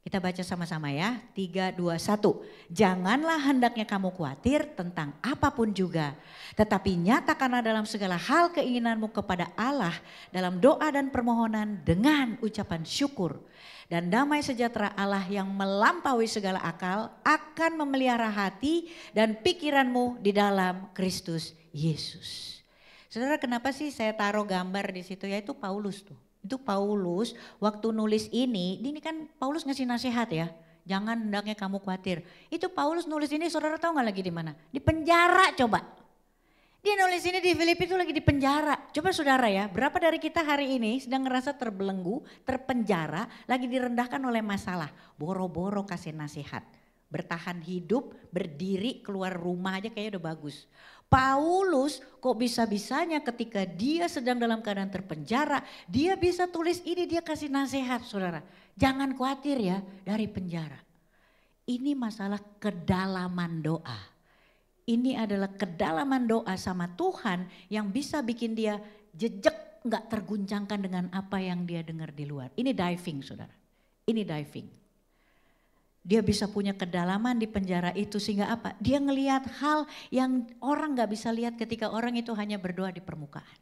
Kita baca sama-sama ya, 3, 2, 1. Janganlah hendaknya kamu khawatir tentang apapun juga. Tetapi nyatakanlah dalam segala hal keinginanmu kepada Allah dalam doa dan permohonan dengan ucapan syukur. Dan damai sejahtera Allah yang melampaui segala akal akan memelihara hati dan pikiranmu di dalam Kristus Yesus. Saudara, kenapa sih saya taruh gambar di situ? Yaitu Paulus tuh. Itu Paulus waktu nulis ini kan Paulus ngasih nasihat ya. Jangan hendaknya kamu khawatir. Itu Paulus nulis ini, saudara tahu gak lagi di mana? Di penjara coba. Dia nulis ini di Filipi itu lagi di penjara. Coba saudara ya, berapa dari kita hari ini sedang ngerasa terbelenggu, terpenjara, lagi direndahkan oleh masalah. Boro-boro kasih nasihat. Bertahan hidup, berdiri, keluar rumah aja kayaknya udah bagus. Paulus kok bisa-bisanya ketika dia sedang dalam keadaan terpenjara, dia bisa tulis ini, dia kasih nasihat saudara. Jangan khawatir ya dari penjara. Ini masalah kedalaman doa. Ini adalah kedalaman doa sama Tuhan yang bisa bikin dia jejak, gak terguncangkan dengan apa yang dia dengar di luar. Ini diving saudara, ini diving. Dia bisa punya kedalaman di penjara itu sehingga apa? Dia ngelihat hal yang orang gak bisa lihat ketika orang itu hanya berdoa di permukaan.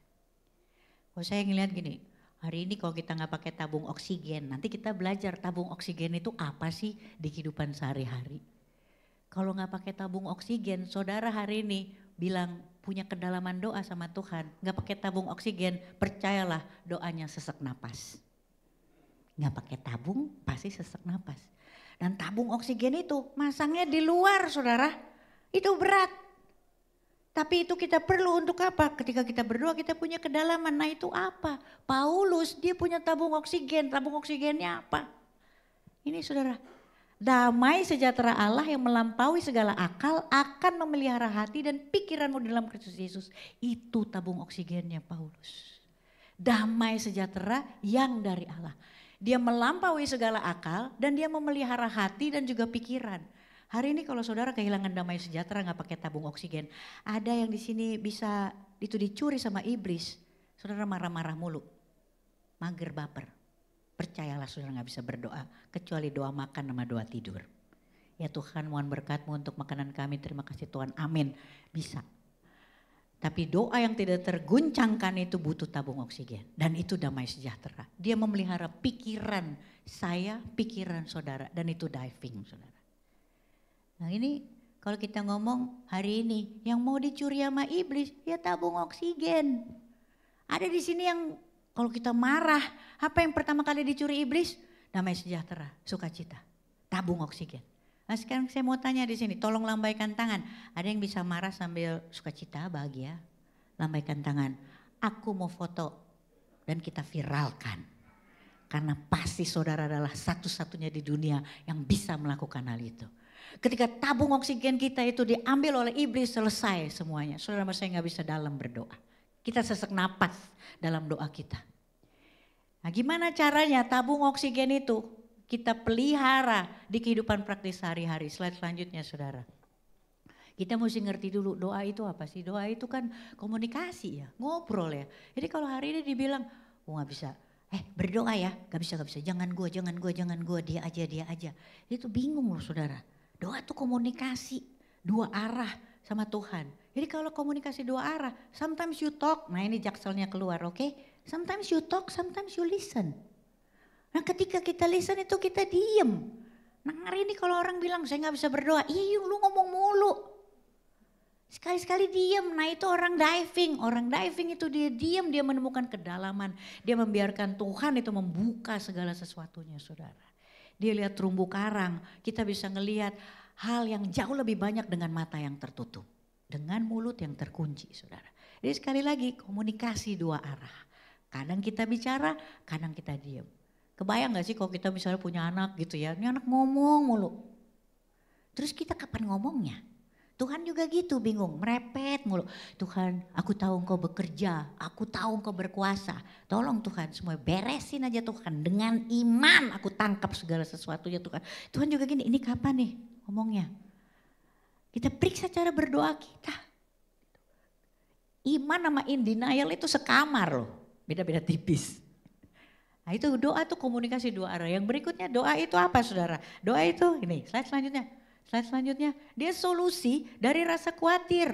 Kalau saya ngelihat gini, hari ini kalau kita gak pakai tabung oksigen, nanti kita belajar tabung oksigen itu apa sih di kehidupan sehari-hari. Kalau gak pakai tabung oksigen, saudara hari ini bilang punya kedalaman doa sama Tuhan, gak pakai tabung oksigen, percayalah doanya sesak napas. Gak pakai tabung pasti sesak napas. Dan tabung oksigen itu masangnya di luar saudara, itu berat. Tapi itu kita perlu untuk apa? Ketika kita berdoa kita punya kedalaman. Nah itu apa? Paulus dia punya tabung oksigen. Tabung oksigennya apa? Ini saudara, damai sejahtera Allah yang melampaui segala akal akan memelihara hati dan pikiranmu dalam Kristus Yesus. Itu tabung oksigennya Paulus. Damai sejahtera yang dari Allah. Dia melampaui segala akal dan dia memelihara hati dan juga pikiran. Hari ini kalau saudara kehilangan damai sejahtera nggak pakai tabung oksigen, ada yang di sini bisa itu dicuri sama iblis. Saudara marah-marah mulu, mager baper. Percayalah saudara nggak bisa berdoa kecuali doa makan sama doa tidur. Ya Tuhan mohon berkat-Mu untuk makanan kami, terima kasih Tuhan, amin. Bisa. Tapi doa yang tidak terguncangkan itu butuh tabung oksigen. Dan itu damai sejahtera. Dia memelihara pikiran saya, pikiran saudara. Dan itu diving saudara. Nah ini kalau kita ngomong hari ini yang mau dicuri sama iblis ya tabung oksigen. Ada di sini yang kalau kita marah, apa yang pertama kali dicuri iblis? Damai sejahtera, sukacita, tabung oksigen. Nah sekarang saya mau tanya di sini, tolong lambaikan tangan. Ada yang bisa marah sambil sukacita, bahagia? Lambaikan tangan. Aku mau foto dan kita viralkan. Karena pasti saudara adalah satu-satunya di dunia yang bisa melakukan hal itu. Ketika tabung oksigen kita itu diambil oleh iblis, selesai semuanya. Saudara saya nggak bisa dalam berdoa. Kita sesak napas dalam doa kita. Nah gimana caranya tabung oksigen itu kita pelihara di kehidupan praktis sehari-hari. Slide selanjutnya saudara. Kita mesti ngerti dulu doa itu apa sih. Doa itu kan komunikasi ya, ngobrol ya. Jadi kalau hari ini dibilang, oh nggak bisa. Berdoa ya, gak bisa, jangan gue, dia aja. Itu bingung loh saudara. Doa tuh komunikasi, dua arah sama Tuhan. Jadi kalau komunikasi dua arah, sometimes you talk, nah ini jakselnya keluar oke. Sometimes you talk, sometimes you listen. Nah ketika kita listen itu kita diem. Nah hari ini kalau orang bilang saya gak bisa berdoa, iya lu ngomong mulu. Sekali-sekali diem, nah itu orang diving. Orang diving itu dia diem, dia menemukan kedalaman. Dia membiarkan Tuhan itu membuka segala sesuatunya saudara. Dia lihat terumbu karang, kita bisa ngelihat hal yang jauh lebih banyak dengan mata yang tertutup. Dengan mulut yang terkunci saudara. Jadi sekali lagi komunikasi dua arah. Kadang kita bicara, kadang kita diem. Kebayang gak sih kalau kita misalnya punya anak gitu ya, ini anak ngomong mulu. Terus kita kapan ngomongnya? Tuhan juga gitu bingung, merepet mulu. Tuhan aku tahu engkau bekerja, aku tahu engkau berkuasa. Tolong Tuhan semua beresin aja Tuhan. Dengan iman aku tangkap segala sesuatunya Tuhan. Tuhan juga gini, ini kapan nih ngomongnya? Kita periksa cara berdoa kita. Iman sama in denial itu sekamar loh, beda-beda tipis. Nah itu doa tuh komunikasi dua arah. Yang berikutnya doa itu apa saudara? Doa itu ini slide selanjutnya. Slide selanjutnya, dia solusi dari rasa khawatir.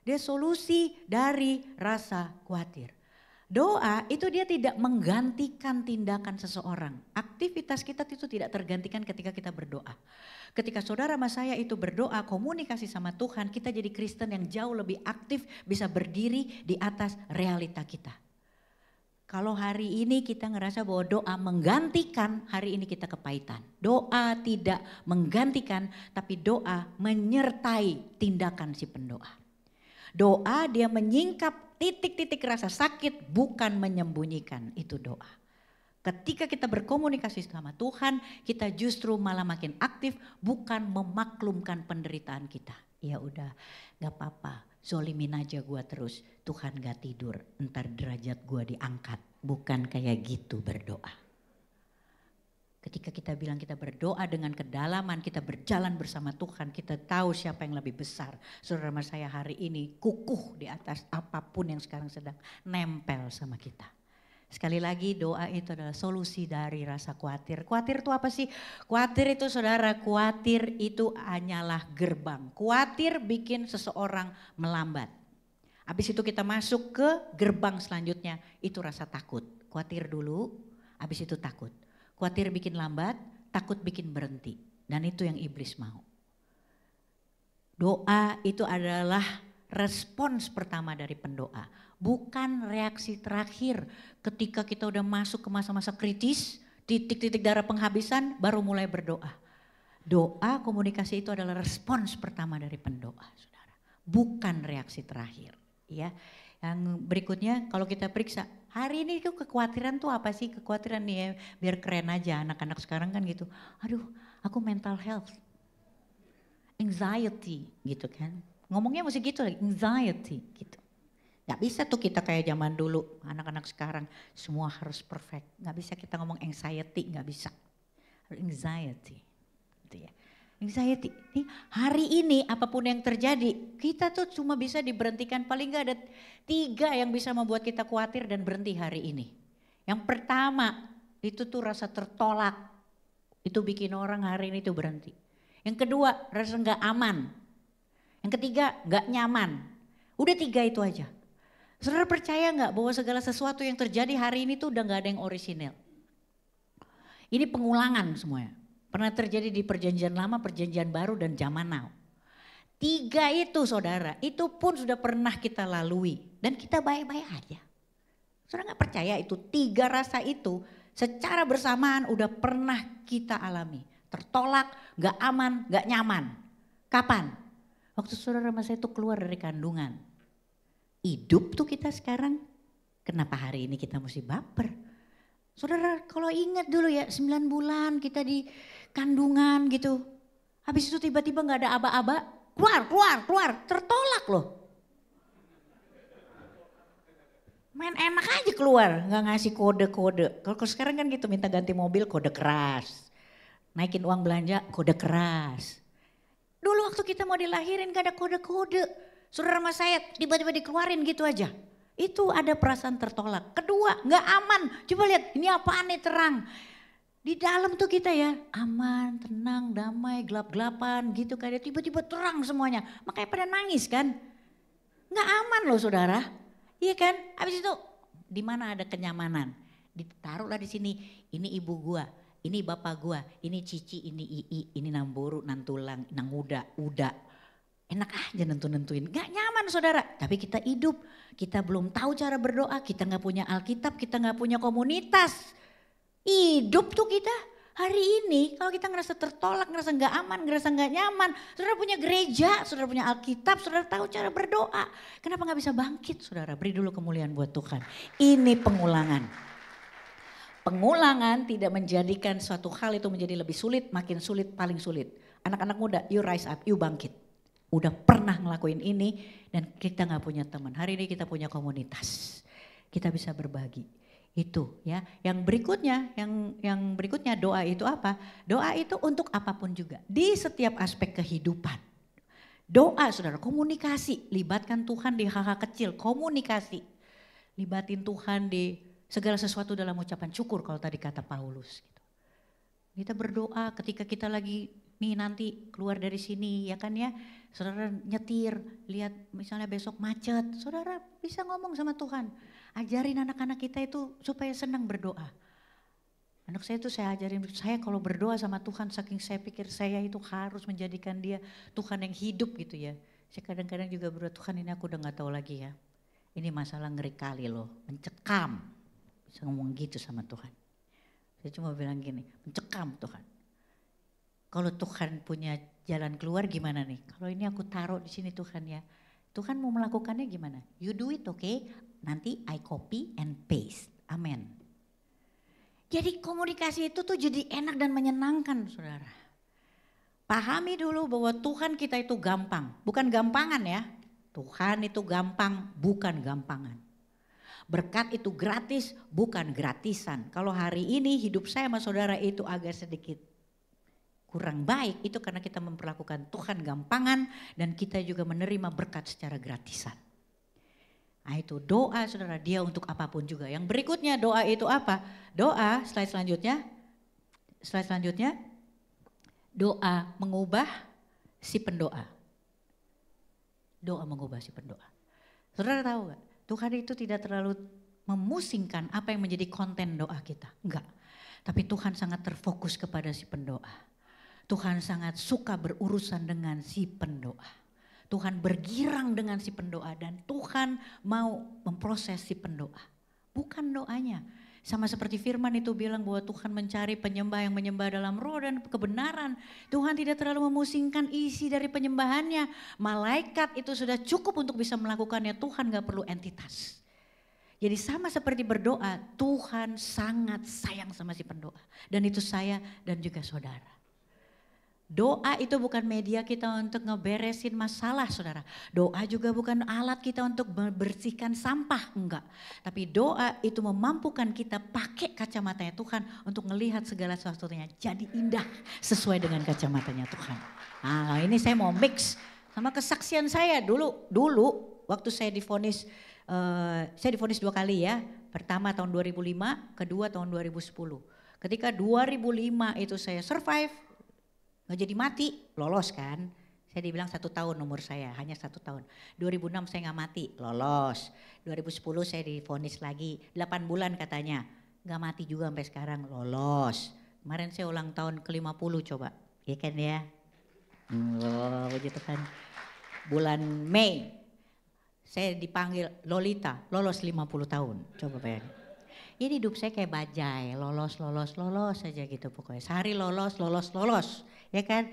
Dia solusi dari rasa khawatir. Doa itu dia tidak menggantikan tindakan seseorang. Aktivitas kita itu tidak tergantikan ketika kita berdoa. Ketika saudara sama saya itu berdoa, komunikasi sama Tuhan, kita jadi Kristen yang jauh lebih aktif, bisa berdiri di atas realita kita. Kalau hari ini kita ngerasa bahwa doa menggantikan, hari ini kita kepahitan. Doa tidak menggantikan, tapi doa menyertai tindakan si pendoa. Doa dia menyingkap titik-titik rasa sakit, bukan menyembunyikan, itu doa. Ketika kita berkomunikasi sama Tuhan, kita justru malah makin aktif, bukan memaklumkan penderitaan kita. Ya udah, gak apa-apa. Zolimin aja gue terus, Tuhan gak tidur, entar derajat gue diangkat. Bukan kayak gitu berdoa. Ketika kita bilang kita berdoa dengan kedalaman, kita berjalan bersama Tuhan, kita tahu siapa yang lebih besar. Saudara saya hari ini kukuh di atas apapun yang sekarang sedang nempel sama kita. Sekali lagi doa itu adalah solusi dari rasa khawatir. Khawatir itu apa sih? Khawatir itu saudara, khawatir itu hanyalah gerbang. Khawatir bikin seseorang melambat. Habis itu kita masuk ke gerbang selanjutnya, itu rasa takut. Khawatir dulu, habis itu takut. Khawatir bikin lambat, takut bikin berhenti. Dan itu yang iblis mau. Doa itu adalah respons pertama dari pendoa. Bukan reaksi terakhir ketika kita udah masuk ke masa-masa kritis, titik-titik darah penghabisan baru mulai berdoa. Doa komunikasi itu adalah respons pertama dari pendoa saudara. bukan reaksi terakhir. Ya, yang berikutnya kalau kita periksa hari ini tuh kekhawatiran tuh apa sih? Kekhawatiran nih ya, biar keren aja anak-anak sekarang kan gitu. Aduh, aku mental health, anxiety gitu kan. Ngomongnya mesti gitu lagi, anxiety gitu. Gak bisa tuh kita kayak zaman dulu, anak-anak sekarang semua harus perfect. Gak bisa kita ngomong anxiety, gak bisa. Anxiety, gitu ya. Anxiety, nih hari ini apapun yang terjadi, kita tuh cuma bisa diberhentikan. Paling gak ada 3 yang bisa membuat kita khawatir dan berhenti hari ini. Yang pertama, itu tuh rasa tertolak. Itu bikin orang hari ini tuh berhenti. Yang kedua, rasa gak aman. Yang ketiga, gak nyaman. Udah 3 itu aja. Saudara percaya gak bahwa segala sesuatu yang terjadi hari ini tuh udah gak ada yang orisinil. Ini pengulangan semuanya. Pernah terjadi di perjanjian lama, perjanjian baru dan zaman now. 3 itu saudara, itu pun sudah pernah kita lalui. Dan kita baik-baik aja. Saudara gak percaya itu 3 rasa itu secara bersamaan udah pernah kita alami. Tertolak, gak aman, gak nyaman. Kapan? Waktu saudara masa itu keluar dari kandungan. Hidup tuh kita sekarang, kenapa hari ini kita mesti baper? Saudara kalau ingat dulu ya 9 bulan kita di kandungan gitu. Habis itu tiba-tiba gak ada aba-aba, keluar, tertolak loh. Main enak aja keluar, gak ngasih kode-kode. Kalau sekarang kan gitu minta ganti mobil kode keras. Naikin uang belanja kode keras. Dulu waktu kita mau dilahirin gak ada kode-kode. Saudara sama saya tiba-tiba dikeluarin gitu aja. Itu ada perasaan tertolak. Kedua, gak aman. Coba lihat, ini apaan nih terang. Di dalam tuh kita ya aman, tenang, damai, gelap-gelapan gitu kan. Tiba-tiba terang semuanya. Makanya pada nangis kan. Gak aman loh saudara. Iya kan? Habis itu di mana ada kenyamanan. Ditaruhlah di sini, ini ibu gua, ini bapak gua, ini cici, ini ii, ini namboru, nantulang, nanguda, uda. Enak aja nentuin, gak nyaman saudara. Tapi kita hidup, kita belum tahu cara berdoa, kita gak punya Alkitab, kita gak punya komunitas. Hidup tuh kita hari ini kalau kita ngerasa tertolak, ngerasa gak aman, ngerasa gak nyaman. Saudara punya gereja, saudara punya Alkitab, saudara tahu cara berdoa. Kenapa gak bisa bangkit saudara? Beri dulu kemuliaan buat Tuhan. Ini pengulangan. Pengulangan tidak menjadikan suatu hal itu menjadi lebih sulit, makin sulit, paling sulit. Anak-anak muda, you rise up, you bangkit. Udah pernah ngelakuin ini dan kita gak punya teman. Hari ini kita punya komunitas. Kita bisa berbagi. Itu ya. Yang berikutnya doa itu apa? Doa itu untuk apapun juga. Di setiap aspek kehidupan. Doa saudara, komunikasi. Libatkan Tuhan di hal-hal kecil, komunikasi. Libatin Tuhan di segala sesuatu dalam ucapan syukur kalau tadi kata Paulus. Kita berdoa ketika kita lagi nih nanti keluar dari sini ya kan ya. Saudara nyetir, lihat misalnya besok macet, saudara bisa ngomong sama Tuhan. Ajarin anak-anak kita itu supaya senang berdoa. Anak saya itu saya ajarin, saya kalau berdoa sama Tuhan saking saya pikir saya itu harus menjadikan dia Tuhan yang hidup gitu ya. Saya kadang-kadang juga berdoa, Tuhan ini aku udah gak tahu lagi ya. Ini masalah ngeri kali loh, mencekam. Bisa ngomong gitu sama Tuhan. Saya cuma bilang gini, mencekam Tuhan. Kalau Tuhan punya jalan keluar gimana nih? Kalau ini aku taruh di sini Tuhan ya. Tuhan mau melakukannya gimana? You do it okay? Nanti I copy and paste. Amin. Jadi komunikasi itu tuh jadi enak dan menyenangkan saudara. Pahami dulu bahwa Tuhan kita itu gampang. Bukan gampangan ya. Tuhan itu gampang, bukan gampangan. Berkat itu gratis, bukan gratisan. Kalau hari ini hidup saya sama saudara itu agak sedikit kurang baik, itu karena kita memperlakukan Tuhan gampangan dan kita juga menerima berkat secara gratisan. Nah itu doa saudara, dia untuk apapun juga. Yang berikutnya doa itu apa? Doa, slide selanjutnya, doa mengubah si pendoa. Doa mengubah si pendoa. Saudara tahu gak? Tuhan itu tidak terlalu memusingkan apa yang menjadi konten doa kita. Enggak. Tapi Tuhan sangat terfokus kepada si pendoa. Tuhan sangat suka berurusan dengan si pendoa. Tuhan bergirang dengan si pendoa dan Tuhan mau memproses si pendoa. Bukan doanya. Sama seperti firman itu bilang bahwa Tuhan mencari penyembah yang menyembah dalam roh dan kebenaran. Tuhan tidak terlalu memusingkan isi dari penyembahannya. Malaikat itu sudah cukup untuk bisa melakukannya. Tuhan gak perlu entitas. Jadi sama seperti berdoa, Tuhan sangat sayang sama si pendoa. Dan itu saya dan juga saudara. Doa itu bukan media kita untuk ngeberesin masalah saudara. Doa juga bukan alat kita untuk membersihkan sampah, enggak. Tapi doa itu memampukan kita pakai kacamatanya Tuhan untuk melihat segala sesuatunya jadi indah sesuai dengan kacamatanya Tuhan. Nah ini saya mau mix sama kesaksian saya dulu waktu saya divonis 2 kali ya. Pertama tahun 2005, kedua tahun 2010. Ketika 2005 itu saya survive, nggak jadi mati, lolos kan. Saya dibilang 1 tahun umur saya, hanya 1 tahun. 2006 saya nggak mati, lolos. 2010 saya divonis lagi, 8 bulan katanya. Nggak mati juga sampai sekarang, lolos. Kemarin saya ulang tahun ke-50 coba, ya kan ya. Begitu kan. Bulan Mei, saya dipanggil Lolita, lolos 50 tahun, coba bayangin. Jadi hidup saya kayak bajai, lolos saja gitu pokoknya. Sehari lolos, ya kan.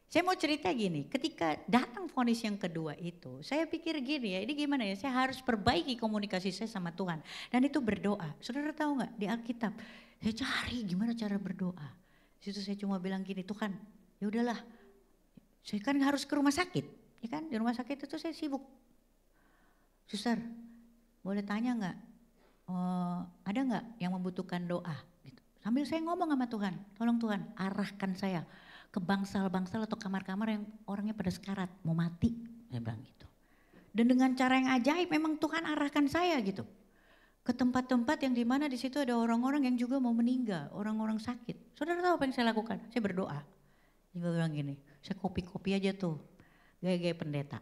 Saya mau cerita gini, ketika datang vonis yang kedua itu, saya pikir gini ya, ini gimana ya, saya harus perbaiki komunikasi saya sama Tuhan. Dan itu berdoa, saudara tahu gak di Alkitab, saya cari gimana cara berdoa. Situ saya cuma bilang gini, Tuhan ya udahlah, saya kan harus ke rumah sakit, ya kan. Di rumah sakit itu saya sibuk. Suster, boleh tanya gak? Ada nggak yang membutuhkan doa? Gitu. Sambil saya ngomong sama Tuhan, tolong Tuhan arahkan saya ke bangsal-bangsal atau kamar-kamar yang orangnya pada sekarat, mau mati, saya bilang gitu. Dan dengan cara yang ajaib memang Tuhan arahkan saya gitu. Ke tempat-tempat yang dimana di situ ada orang-orang yang juga mau meninggal, orang-orang sakit. Saudara tahu apa yang saya lakukan? Saya berdoa. Dia bilang gini, saya kopi-kopi aja tuh, gaya-gaya pendeta.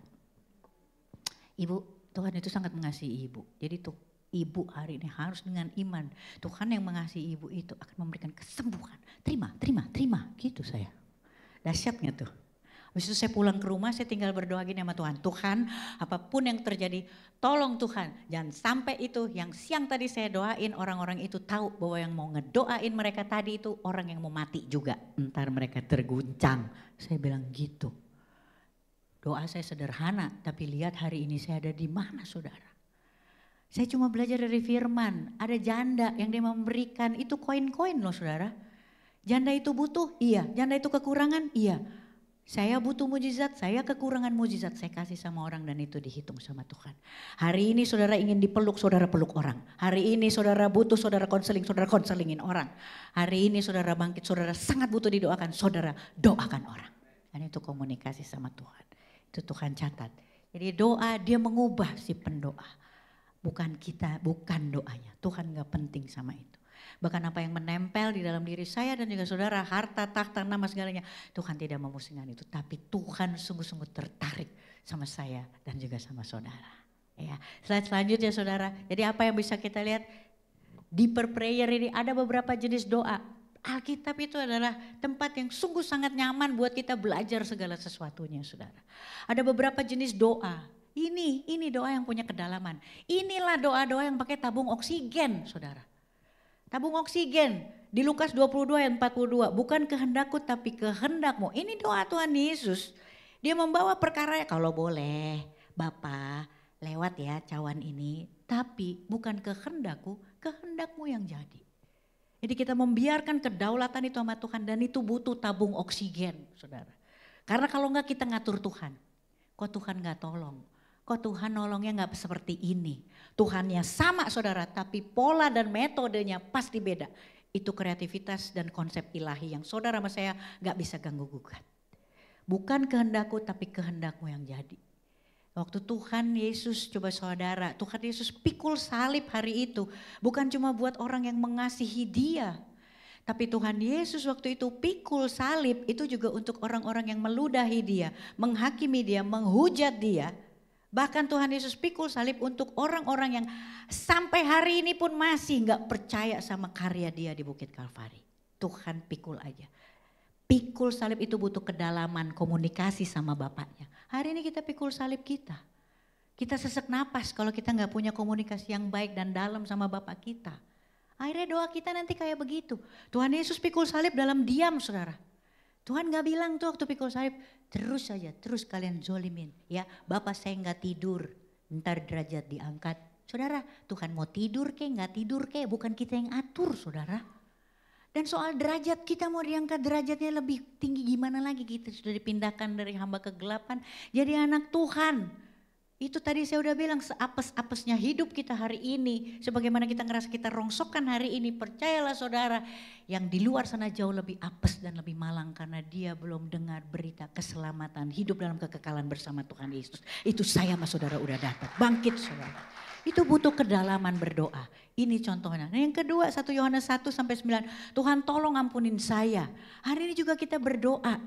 Ibu, Tuhan itu sangat mengasihi ibu, jadi tuh ibu hari ini harus dengan iman. Tuhan yang mengasihi ibu itu akan memberikan kesembuhan. Terima, gitu saya. Dahsyatnya tuh. Habis itu saya pulang ke rumah, saya tinggal berdoa gini sama Tuhan. Tuhan, apapun yang terjadi, tolong Tuhan. Jangan sampai itu yang siang tadi saya doain, orang-orang itu tahu bahwa yang mau ngedoain mereka tadi itu orang yang mau mati juga. Entar mereka terguncang. Saya bilang gitu. Doa saya sederhana, tapi lihat hari ini saya ada di mana saudara. Saya cuma belajar dari firman, ada janda yang dia memberikan, itu koin-koin loh saudara. Janda itu butuh, iya. Janda itu kekurangan, iya. Saya butuh mujizat, saya kekurangan mujizat, saya kasih sama orang dan itu dihitung sama Tuhan. Hari ini saudara ingin dipeluk, saudara peluk orang. Hari ini saudara butuh, saudara konselingin orang. Hari ini saudara bangkit, saudara sangat butuh didoakan, saudara doakan orang. Dan itu komunikasi sama Tuhan, itu Tuhan catat. Jadi doa dia mengubah si pendoa. Bukan kita, bukan doanya. Tuhan gak penting sama itu. Bahkan apa yang menempel di dalam diri saya dan juga saudara, harta, takhta, nama segalanya. Tuhan tidak memusingkan itu. Tapi Tuhan sungguh-sungguh tertarik sama saya dan juga sama saudara. Ya, slide selanjutnya saudara. Jadi apa yang bisa kita lihat? Deeper prayer ini ada beberapa jenis doa. Alkitab itu adalah tempat yang sungguh sangat nyaman buat kita belajar segala sesuatunya saudara. Ada beberapa jenis doa. Ini doa yang punya kedalaman. Inilah doa-doa yang pakai tabung oksigen, saudara. Tabung oksigen di Lukas 22 ayat 42. Bukan kehendakku tapi kehendakmu. Ini doa Tuhan Yesus. Dia membawa perkara kalau boleh Bapa lewat ya cawan ini. Tapi bukan kehendakku, kehendakmu yang jadi. Jadi kita membiarkan kedaulatan itu sama Tuhan dan itu butuh tabung oksigen, saudara. Karena kalau enggak kita ngatur Tuhan. Kok Tuhan enggak tolong? Kok Tuhan nolongnya gak seperti ini? Tuhannya sama saudara, tapi pola dan metodenya pasti beda. Itu kreativitas dan konsep ilahi yang saudara sama saya gak bisa ganggu gugat. Bukan kehendakku tapi kehendakmu yang jadi. Waktu Tuhan Yesus, coba saudara, Tuhan Yesus pikul salib hari itu. Bukan cuma buat orang yang mengasihi dia. Tapi Tuhan Yesus waktu itu pikul salib itu juga untuk orang-orang yang meludahi dia, menghakimi dia, menghujat dia. Bahkan Tuhan Yesus pikul salib untuk orang-orang yang sampai hari ini pun masih gak percaya sama karya dia di Bukit Kalvari. Tuhan pikul aja. Pikul salib itu butuh kedalaman komunikasi sama Bapaknya. Hari ini kita pikul salib kita. Kita sesak napas kalau kita gak punya komunikasi yang baik dan dalam sama Bapak kita. Akhirnya doa kita nanti kayak begitu. Tuhan Yesus pikul salib dalam diam saudara. Tuhan gak bilang tuh waktu pikul salib, terus saja, terus kalian zolimin. Ya, Bapak saya gak tidur, ntar derajat diangkat. Saudara, Tuhan mau tidur ke gak tidur ke, bukan kita yang atur saudara. Dan soal derajat, kita mau diangkat derajatnya lebih tinggi gimana lagi, kita sudah dipindahkan dari hamba kegelapan jadi anak Tuhan. Itu tadi saya udah bilang, seapes-apesnya hidup kita hari ini, sebagaimana kita ngerasa kita rongsokkan hari ini, percayalah saudara, yang di luar sana jauh lebih apes dan lebih malang karena dia belum dengar berita keselamatan, hidup dalam kekekalan bersama Tuhan Yesus. Itu saya sama saudara udah datang, bangkit saudara. Itu butuh kedalaman berdoa. Ini contohnya. Nah yang kedua 1 Yohanes 1-9. Tuhan tolong ampunin saya. Hari ini juga kita berdoa.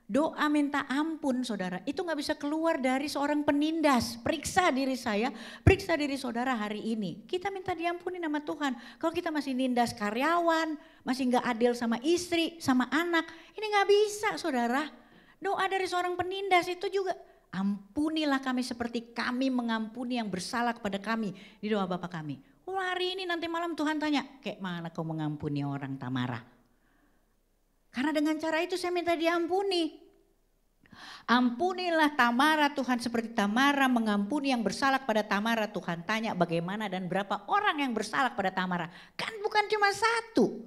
Doa minta ampun saudara. Itu gak bisa keluar dari seorang penindas. Periksa diri saya, periksa diri saudara hari ini. Kita minta diampuni sama Tuhan. Kalau kita masih nindas karyawan, masih gak adil sama istri, sama anak. Ini gak bisa saudara. Doa dari seorang penindas itu juga. Ampunilah kami seperti kami mengampuni yang bersalah kepada kami. Di doa Bapa kami. Oh hari ini nanti malam Tuhan tanya, kayak mana kau mengampuni orang Tamara? Karena dengan cara itu saya minta diampuni. Ampunilah Tamara Tuhan seperti Tamara mengampuni yang bersalah kepada Tamara. Tuhan tanya bagaimana dan berapa orang yang bersalah kepada Tamara. Kan bukan cuma satu.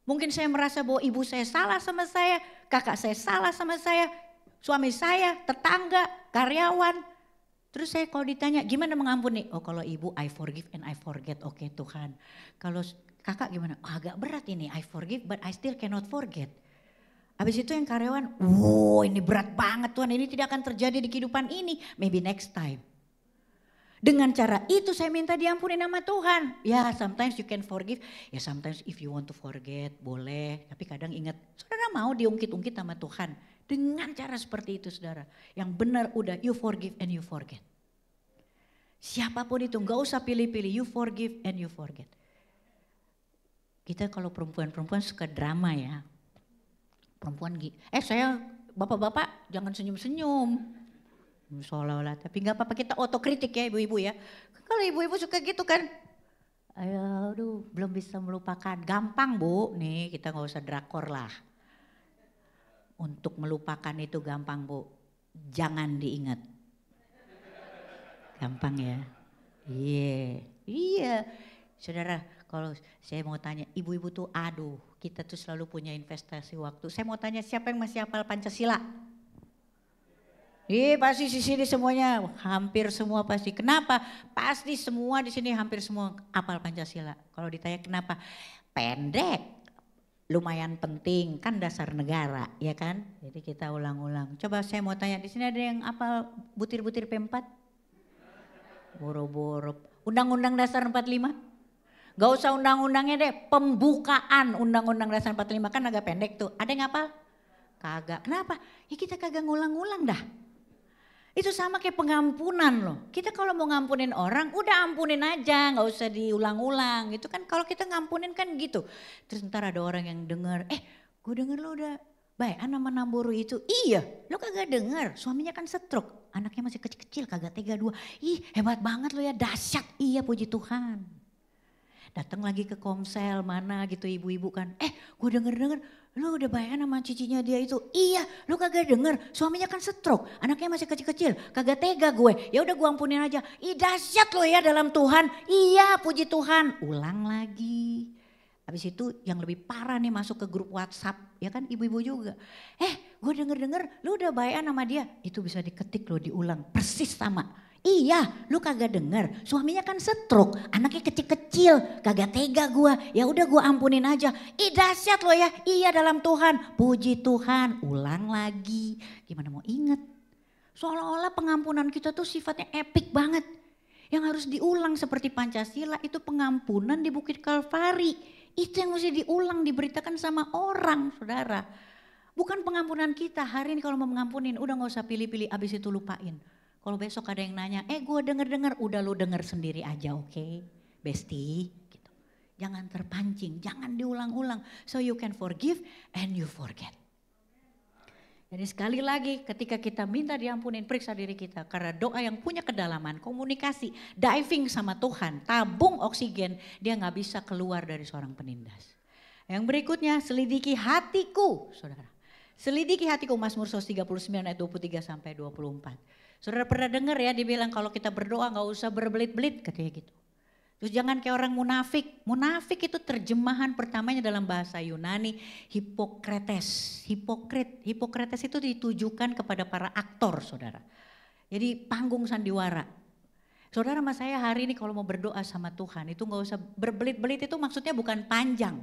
Mungkin saya merasa bahwa ibu saya salah sama saya, kakak saya salah sama saya. Suami saya, tetangga, karyawan. Terus saya kalau ditanya gimana mengampuni? Oh kalau ibu I forgive and I forget. Oke Tuhan. Kalau kakak gimana? Oh, agak berat ini I forgive but I still cannot forget. Habis itu yang karyawan, wow ini berat banget Tuhan. Ini tidak akan terjadi di kehidupan ini. Maybe next time. Dengan cara itu saya minta diampuni nama Tuhan. Ya sometimes you can forgive. Ya sometimes if you want to forget boleh. Tapi kadang ingat saudara mau diungkit-ungkit sama Tuhan. Dengan cara seperti itu saudara. Yang benar udah you forgive and you forget. Siapapun itu gak usah pilih-pilih. You forgive and you forget. Kita kalau perempuan-perempuan suka drama ya. Perempuan saya bapak-bapak jangan senyum-senyum. Seolah-olah tapi gak apa-apa kita otokritik ya ibu-ibu ya. Kalau ibu-ibu suka gitu kan. Aduh belum bisa melupakan. Gampang bu nih kita gak usah drakor lah. Untuk melupakan itu gampang bu, jangan diingat. Gampang ya, iya. Saudara kalau saya mau tanya ibu-ibu tuh aduh kita tuh selalu punya investasi waktu. Saya mau tanya siapa yang masih hafal Pancasila? Pasti di sini semuanya, hampir semua pasti. Kenapa? Pasti semua di sini hampir semua hafal Pancasila. Kalau ditanya kenapa? Pendek. Lumayan penting kan dasar negara ya kan. Jadi kita ulang-ulang. Coba saya mau tanya di sini ada yang apal butir-butir P4? Boro-boro. Undang-Undang Dasar 45? Gak usah undang-undangnya deh. Pembukaan Undang-Undang Dasar 45 kan agak pendek tuh. Ada yang apal? Kagak. Kenapa? Ya kita kagak ngulang-ulang dah. Itu sama kayak pengampunan loh. Kita kalau mau ngampunin orang udah ampunin aja gak usah diulang-ulang gitu kan. Kalau kita ngampunin kan gitu. Terus ntar ada orang yang denger, gue denger lo udah baik sama Namburu itu. Iya lo kagak denger suaminya kan stroke. Anaknya masih kecil-kecil kagak tega 2. Ih hebat banget lo ya dahsyat. Iya puji Tuhan. Datang lagi ke Komsel mana gitu ibu-ibu kan. Gue denger-denger lu udah bayan sama cicinya dia itu. Iya lu kagak denger suaminya kan stroke. Anaknya masih kecil-kecil kagak tega gue. Ya udah gue ampunin aja. Ih dahsyat lo ya dalam Tuhan. Iya puji Tuhan. Ulang lagi. Habis itu yang lebih parah nih masuk ke grup WhatsApp. Ya kan ibu-ibu juga. Gue denger-denger lu udah bayan sama dia. Itu bisa diketik lo diulang persis sama. Iya, lu kagak denger. Suaminya kan stroke, anaknya kecil-kecil, kagak tega gua. Ya udah gua ampunin aja. Ih dahsyat lo ya. Iya dalam Tuhan. Puji Tuhan. Ulang lagi. Gimana mau inget? Seolah-olah pengampunan kita tuh sifatnya epik banget. Yang harus diulang seperti Pancasila itu pengampunan di Bukit Kalvari. Itu yang mesti diulang, diberitakan sama orang, saudara. Bukan pengampunan kita. Hari ini kalau mau mengampunin udah gak usah pilih-pilih abis itu lupain. Kalau besok ada yang nanya, gue denger-denger, udah lu denger sendiri aja oke, Besti. Gitu. Jangan terpancing, jangan diulang-ulang. So you can forgive and you forget. Jadi sekali lagi ketika kita minta diampunin, periksa diri kita. Karena doa yang punya kedalaman, komunikasi, diving sama Tuhan, tabung oksigen, dia gak bisa keluar dari seorang penindas. Yang berikutnya, selidiki hatiku, saudara. Selidiki hatiku, Mazmur 139 ayat 23 sampai 24. Saudara pernah dengar ya dibilang kalau kita berdoa gak usah berbelit-belit katanya gitu. Terus jangan kayak orang munafik. Munafik itu terjemahan pertamanya dalam bahasa Yunani hipokretes. Hipokretes itu ditujukan kepada para aktor, saudara. Jadi panggung sandiwara. Saudara sama saya hari ini kalau mau berdoa sama Tuhan itu gak usah berbelit-belit, itu maksudnya bukan panjang.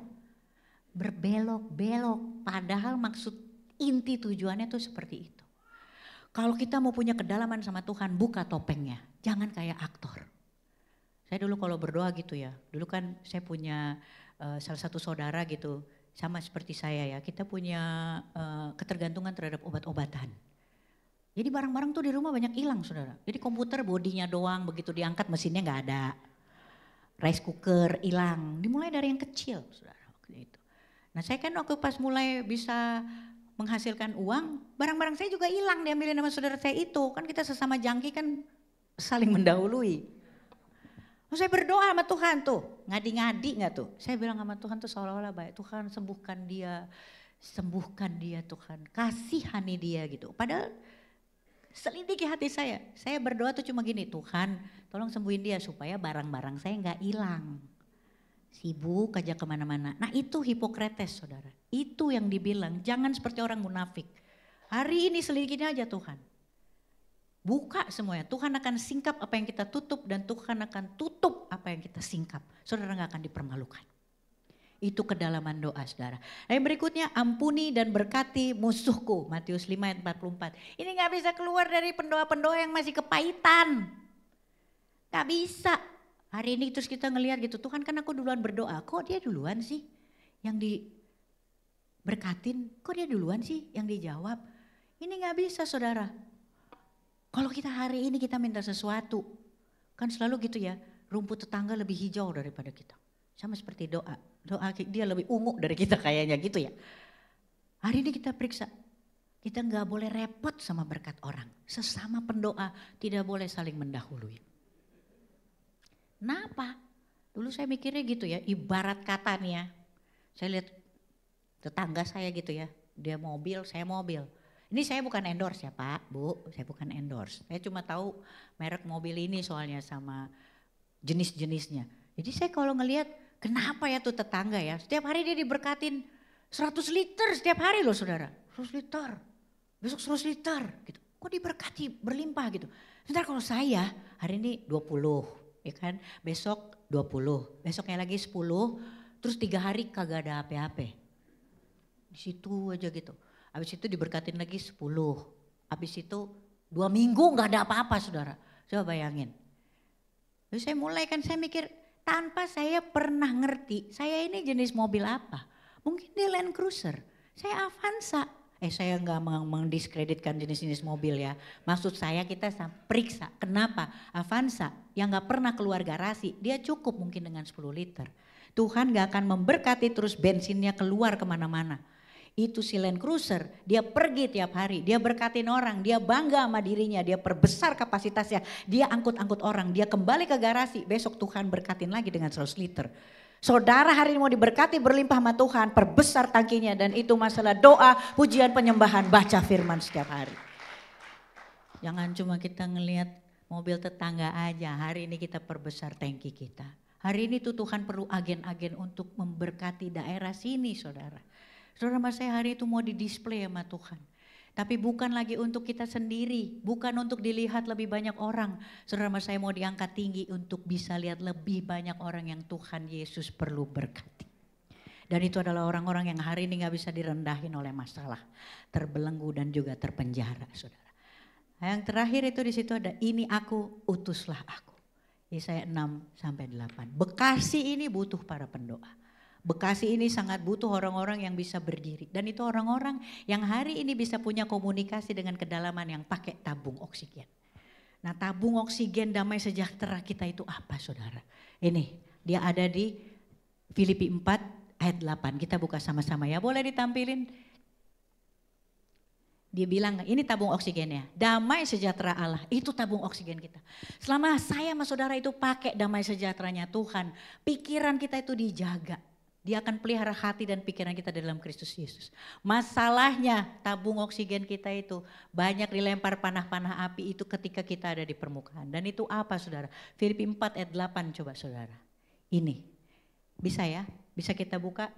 Berbelok-belok, padahal maksud inti tujuannya itu seperti itu. Kalau kita mau punya kedalaman sama Tuhan, buka topengnya, jangan kayak aktor. Saya dulu kalau berdoa gitu ya, dulu kan saya punya salah satu saudara gitu, sama seperti saya ya, kita punya ketergantungan terhadap obat-obatan. Jadi barang-barang tuh di rumah banyak hilang, saudara. Jadi komputer bodinya doang, begitu diangkat mesinnya nggak ada. Rice cooker hilang, dimulai dari yang kecil, saudara. Waktu itu. Nah saya kan waktu pas mulai bisa menghasilkan uang, barang-barang saya juga hilang diambilin sama saudara saya itu. Kan kita sesama jangki kan saling mendahului. Saya berdoa sama Tuhan tuh, ngadi-ngadi gak tuh? Saya bilang sama Tuhan tuh seolah-olah baik, Tuhan sembuhkan dia Tuhan, kasihani dia gitu. Padahal selidiki hati saya berdoa tuh cuma gini, Tuhan tolong sembuhin dia supaya barang-barang saya gak hilang. Sibuk aja kemana-mana. Nah itu hipokretes, saudara. Itu yang dibilang, jangan seperti orang munafik. Hari ini selidikin aja Tuhan. Buka semuanya, Tuhan akan singkap apa yang kita tutup dan Tuhan akan tutup apa yang kita singkap. Saudara gak akan dipermalukan. Itu kedalaman doa, saudara. Yang berikutnya, ampuni dan berkati musuhku. Matius 5 ayat 44. Ini gak bisa keluar dari pendoa-pendoa yang masih kepahitan. Gak bisa. Hari ini terus kita ngelihat gitu, Tuhan kan aku duluan berdoa. Kok dia duluan sih yang diberkatin? Kok dia duluan sih yang dijawab? Ini gak bisa, saudara. Kalau kita hari ini kita minta sesuatu, kan selalu gitu ya, rumput tetangga lebih hijau daripada kita. Sama seperti doa dia lebih ungu dari kita kayaknya gitu ya. Hari ini kita periksa, kita gak boleh repot sama berkat orang. Sesama pendoa tidak boleh saling mendahului. Kenapa? Dulu saya mikirnya gitu ya, ibarat kata nih ya, saya lihat tetangga saya gitu ya, dia mobil, saya mobil. Ini saya bukan endorse ya Pak, Bu, saya bukan endorse. Saya cuma tahu merek mobil ini soalnya sama jenis-jenisnya. Jadi saya kalau ngelihat kenapa ya tuh tetangga ya, setiap hari dia diberkatin 100 liter setiap hari loh saudara. 100 liter, besok 100 liter gitu. Kok diberkati berlimpah gitu. Sebentar kalau saya hari ini 20 ya kan, besok 20, besoknya lagi 10, terus 3 hari kagak ada apa-apa. Di situ aja gitu. Habis itu diberkatin lagi 10, habis itu 2 minggu gak ada apa-apa saudara. Coba bayangin. Terus saya mulai kan saya mikir tanpa saya pernah ngerti saya ini jenis mobil apa. Mungkin dia Land Cruiser, saya Avanza. Saya gak mendiskreditkan jenis-jenis mobil ya. Maksud saya kita periksa kenapa Avanza yang gak pernah keluar garasi dia cukup mungkin dengan 10 liter. Tuhan gak akan memberkati terus bensinnya keluar kemana-mana. Itu si Land Cruiser, dia pergi tiap hari, dia berkatin orang, dia bangga sama dirinya, dia perbesar kapasitasnya, dia angkut-angkut orang, dia kembali ke garasi, besok Tuhan berkatin lagi dengan 100 liter. Saudara hari ini mau diberkati berlimpah sama Tuhan, perbesar tangkinya dan itu masalah doa, pujian, penyembahan, baca firman setiap hari. Jangan cuma kita ngelihat mobil tetangga aja, hari ini kita perbesar tangki kita. Hari ini tuh Tuhan perlu agen-agen untuk memberkati daerah sini saudara. Saudara mas saya hari itu mau didisplay sama Tuhan. Tapi bukan lagi untuk kita sendiri, bukan untuk dilihat lebih banyak orang. Saudara mas saya mau diangkat tinggi untuk bisa lihat lebih banyak orang yang Tuhan Yesus perlu berkati. Dan itu adalah orang-orang yang hari ini gak bisa direndahin oleh masalah. Terbelenggu dan juga terpenjara saudara. Yang terakhir itu di situ ada ini aku, utuslah aku. Yesaya 6-8. Bekasi ini butuh para pendoa. Bekasi ini sangat butuh orang-orang yang bisa berdiri. Dan itu orang-orang yang hari ini bisa punya komunikasi dengan kedalaman yang pakai tabung oksigen. Nah tabung oksigen damai sejahtera kita itu apa saudara? Ini dia ada di Filipi 4 ayat 8. Kita buka sama-sama ya, boleh ditampilin. Dia bilang ini tabung oksigennya. Damai sejahtera Allah itu tabung oksigen kita. Selama saya sama saudara itu pakai damai sejahteranya Tuhan. Pikiran kita itu dijaga. Dia akan pelihara hati dan pikiran kita dalam Kristus Yesus. Masalahnya tabung oksigen kita itu banyak dilempar panah-panah api itu ketika kita ada di permukaan. Dan itu apa saudara? Filipi 4 ayat 8 coba saudara. Ini bisa ya? Bisa kita buka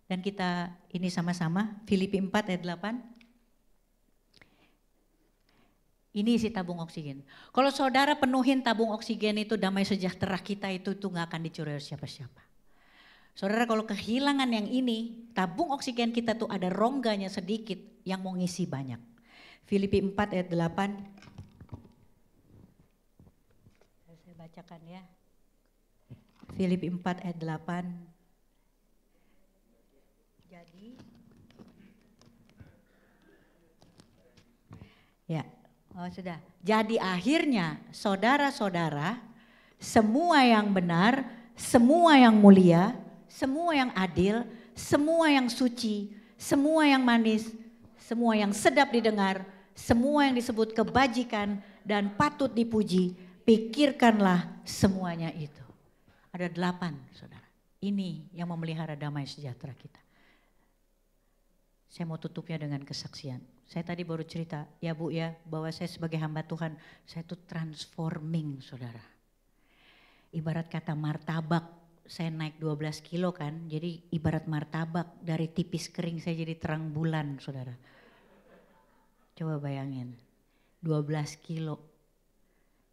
dan kita ini sama-sama. Filipi 4 ayat 8. Ini isi tabung oksigen. Kalau saudara penuhin tabung oksigen itu damai sejahtera kita itu gak akan dicuri oleh siapa-siapa. Saudara kalau kehilangan yang ini, tabung oksigen kita tuh ada rongganya sedikit yang mau ngisi banyak. Filipi 4 ayat 8. Saya bacakan ya. Filipi 4 ayat 8. Jadi, ya. Oh sudah. Jadi akhirnya saudara-saudara, semua yang benar, semua yang mulia, semua yang adil, semua yang suci, semua yang manis, semua yang sedap didengar, semua yang disebut kebajikan dan patut dipuji, pikirkanlah semuanya itu. Ada 8 saudara. Ini yang memelihara damai sejahtera kita. Saya mau tutupnya dengan kesaksian. Saya tadi baru cerita, ya Bu ya, bahwa saya sebagai hamba Tuhan, saya tuh transforming saudara. Ibarat kata martabak, saya naik 12 kilo kan, jadi ibarat martabak dari tipis kering saya jadi terang bulan saudara. Coba bayangin, 12 kilo.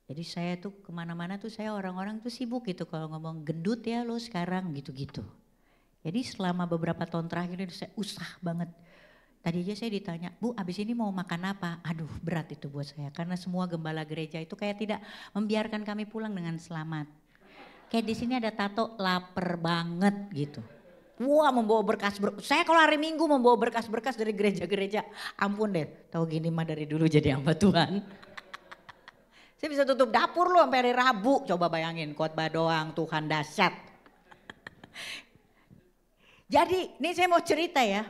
Jadi saya tuh kemana-mana tuh saya orang-orang tuh sibuk gitu kalau ngomong gendut ya lo sekarang gitu-gitu. Jadi selama beberapa tahun terakhir ini saya usah banget. Tadi aja saya ditanya, Bu abis ini mau makan apa? Aduh berat itu buat saya karena semua gembala gereja itu kayak tidak membiarkan kami pulang dengan selamat. Kayak di sini ada tato lapar banget gitu. Wah membawa berkas-berkas, saya kalau hari Minggu membawa berkas-berkas dari gereja-gereja. Ampun deh, tahu gini mah dari dulu jadi hamba Tuhan. Saya bisa tutup dapur lu sampai hari Rabu, coba bayangin khotbah doang Tuhan dahsyat. Jadi ini saya mau cerita ya.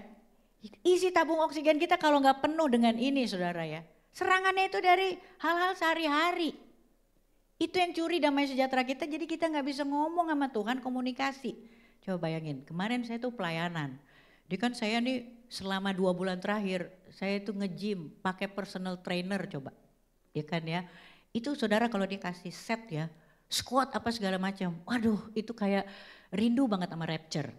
Isi tabung oksigen kita kalau nggak penuh dengan ini saudara ya. Serangannya itu dari hal-hal sehari-hari. Itu yang curi damai sejahtera kita jadi kita nggak bisa ngomong sama Tuhan komunikasi. Coba bayangin kemarin saya tuh pelayanan. Jadi kan saya nih selama 2 bulan terakhir saya tuh nge-gym pakai personal trainer coba. Ya kan ya. Itu saudara kalau dia kasih set ya. Squat apa segala macam. Waduh itu kayak rindu banget sama rapture.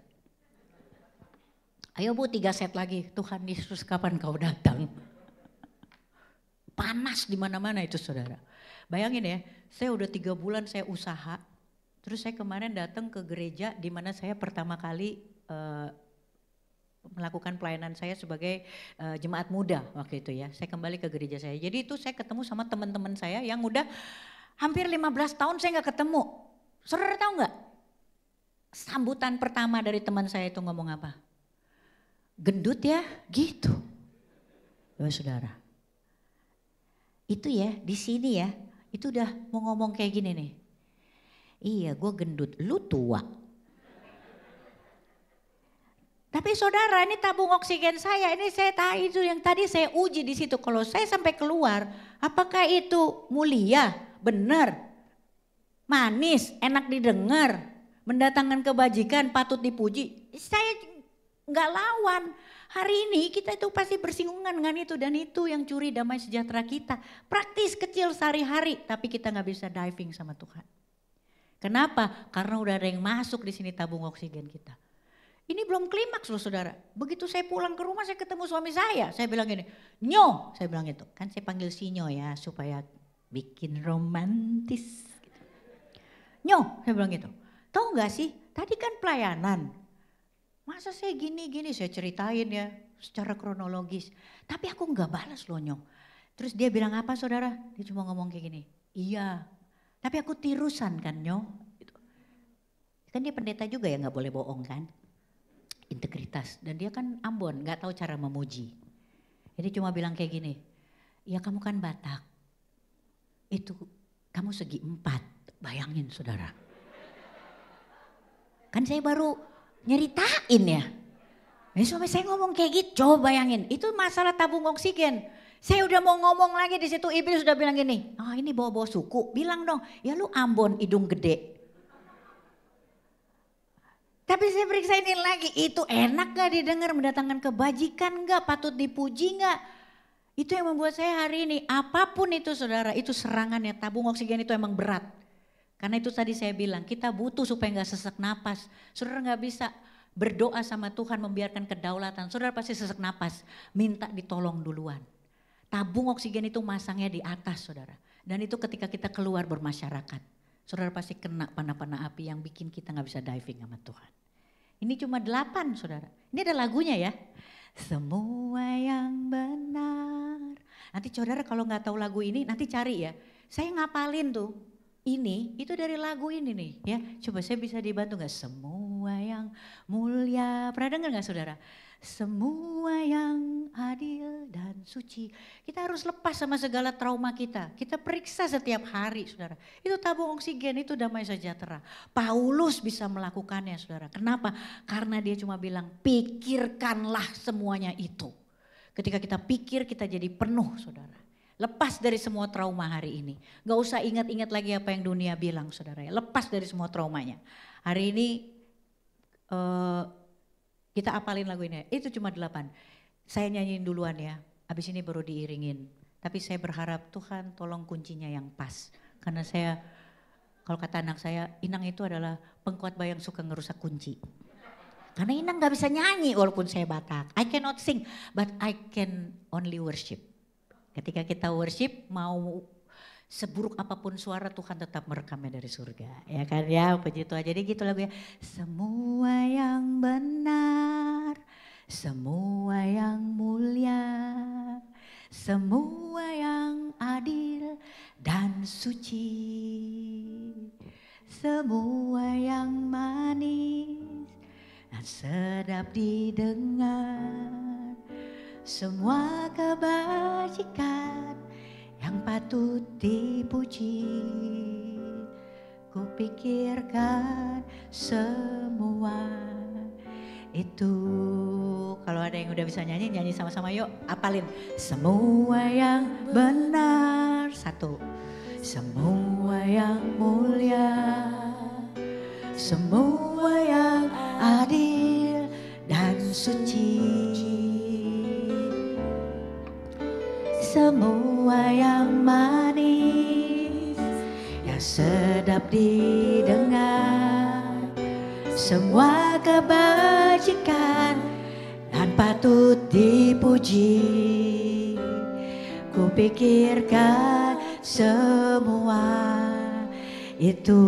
Ayo Bu 3 set lagi, Tuhan Yesus kapan kau datang? Panas di mana-mana itu saudara. Bayangin ya, saya udah 3 bulan saya usaha. Terus saya kemarin datang ke gereja di mana saya pertama kali melakukan pelayanan saya sebagai jemaat muda waktu itu ya. Saya kembali ke gereja saya. Jadi itu saya ketemu sama teman-teman saya yang udah hampir 15 tahun saya gak ketemu. Saudara tahu gak? Sambutan pertama dari teman saya itu ngomong apa? Gendut ya gitu. Ya saudara. Itu ya di sini ya. Itu udah mau ngomong kayak gini nih. Iya gue gendut, lu tua. Tapi saudara ini tabung oksigen saya. Ini saya tahu itu yang tadi saya uji di situ. Kalau saya sampai keluar, apakah itu mulia, benar, manis, enak didengar, mendatangkan kebajikan, patut dipuji. Saya nggak lawan. Hari ini kita itu pasti bersinggungan dengan itu dan itu yang curi damai sejahtera kita. Praktis kecil sehari-hari tapi kita nggak bisa diving sama Tuhan. Kenapa? Karena udah ada yang masuk di sini tabung oksigen kita. Ini belum klimaks loh saudara. Begitu saya pulang ke rumah saya ketemu suami saya. Saya bilang gini, Nyo, saya bilang itu. Kan saya panggil si Nyo ya supaya bikin romantis. Nyo, saya bilang gitu. Tahu nggak sih? Tadi kan pelayanan. Masa saya gini-gini saya ceritain ya secara kronologis. Tapi aku nggak balas loh Nyong. Terus dia bilang apa saudara? Dia cuma ngomong kayak gini. Iya, tapi aku tirusan kan Nyong. Gitu. Kan dia pendeta juga ya nggak boleh bohong kan. Integritas. Dan dia kan Ambon nggak tahu cara memuji. Jadi cuma bilang kayak gini. Ya kamu kan Batak. Itu kamu segi 4. Bayangin saudara. Kan saya baru nyeritain ya. Ini suami saya ngomong kayak gitu, coba bayangin. Itu masalah tabung oksigen. Saya udah mau ngomong lagi di situ, iblis sudah bilang gini, oh ini bawa-bawa suku, bilang dong, ya lu Ambon hidung gede. Tapi saya periksa ini lagi, itu enak gak didengar, mendatangkan kebajikan gak, patut dipuji gak? Itu yang membuat saya hari ini, apapun itu saudara, itu serangannya, tabung oksigen itu emang berat. Karena itu tadi saya bilang, kita butuh supaya gak sesak napas. Saudara gak bisa berdoa sama Tuhan membiarkan kedaulatan, saudara pasti sesak napas, minta ditolong duluan. Tabung oksigen itu masangnya di atas saudara. Dan itu ketika kita keluar bermasyarakat. Saudara pasti kena panah-panah api yang bikin kita gak bisa diving sama Tuhan. Ini cuma 8 saudara. Ini ada lagunya ya. Semua yang benar. Nanti saudara kalau gak tahu lagu ini nanti cari ya. Saya ngapalin tuh. Ini itu dari lagu ini nih ya. Coba saya bisa dibantu gak? Semua yang mulia. Pernah dengar gak saudara? Semua yang adil dan suci. Kita harus lepas sama segala trauma kita. Kita periksa setiap hari saudara. Itu tabung oksigen, itu damai sejahtera. Paulus bisa melakukannya saudara. Kenapa? Karena dia cuma bilang pikirkanlah semuanya itu. Ketika kita pikir kita jadi penuh saudara. Lepas dari semua trauma hari ini. Gak usah ingat-ingat lagi apa yang dunia bilang saudara. Lepas dari semua traumanya. Hari ini kita apalin lagu ini, itu cuma 8. Saya nyanyiin duluan ya, habis ini baru diiringin. Tapi saya berharap Tuhan tolong kuncinya yang pas. Karena saya, kalau kata anak saya, Inang itu adalah pengkhotbah yang suka ngerusak kunci. Karena Inang gak bisa nyanyi walaupun saya Batak. I cannot sing, but I can only worship. Ketika kita worship, mau seburuk apapun suara Tuhan tetap merekamnya dari surga. Ya kan ya, puji Tuhan. Jadi gitu lagu ya. Semua yang benar, semua yang mulia, semua yang adil dan suci, semua yang manis dan sedap didengar, semua kebajikan yang patut dipuji, kupikirkan semua itu. Kalau ada yang udah bisa nyanyi, nyanyi sama-sama yuk, apalin. Semua yang benar, 1. Semua yang mulia, semua yang adil dan suci, semua yang manis, yang sedap didengar, semua kebajikan dan patut dipuji, kupikirkan semua itu.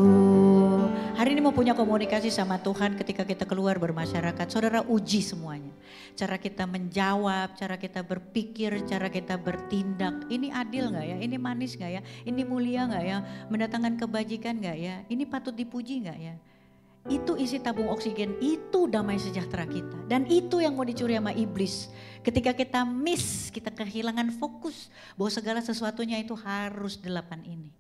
Hari ini mau punya komunikasi sama Tuhan ketika kita keluar bermasyarakat. Saudara uji semuanya. Cara kita menjawab, cara kita berpikir, cara kita bertindak. Ini adil gak ya? Ini manis gak ya? Ini mulia gak ya? Mendatangkan kebajikan gak ya? Ini patut dipuji gak ya? Itu isi tabung oksigen, itu damai sejahtera kita. Dan itu yang mau dicuri sama iblis. Ketika kita miss, kita kehilangan fokus bahwa segala sesuatunya itu harus 8 ini.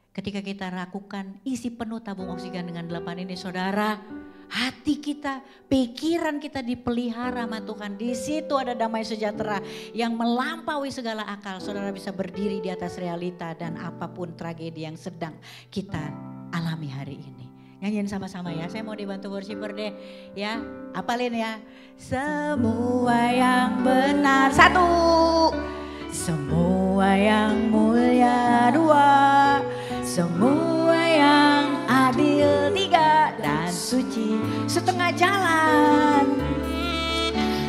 Ketika kita lakukan isi penuh tabung oksigen dengan 8 ini saudara, hati kita, pikiran kita dipelihara sama Tuhan. Di situ ada damai sejahtera yang melampaui segala akal. Saudara bisa berdiri di atas realita dan apapun tragedi yang sedang kita alami hari ini. Nyanyiin sama-sama ya, saya mau dibantu worshiper deh ya, apalin ya. Semua yang benar, 1. Semua yang mulia, 2. Semua yang adil, 3. Dan suci, setengah jalan.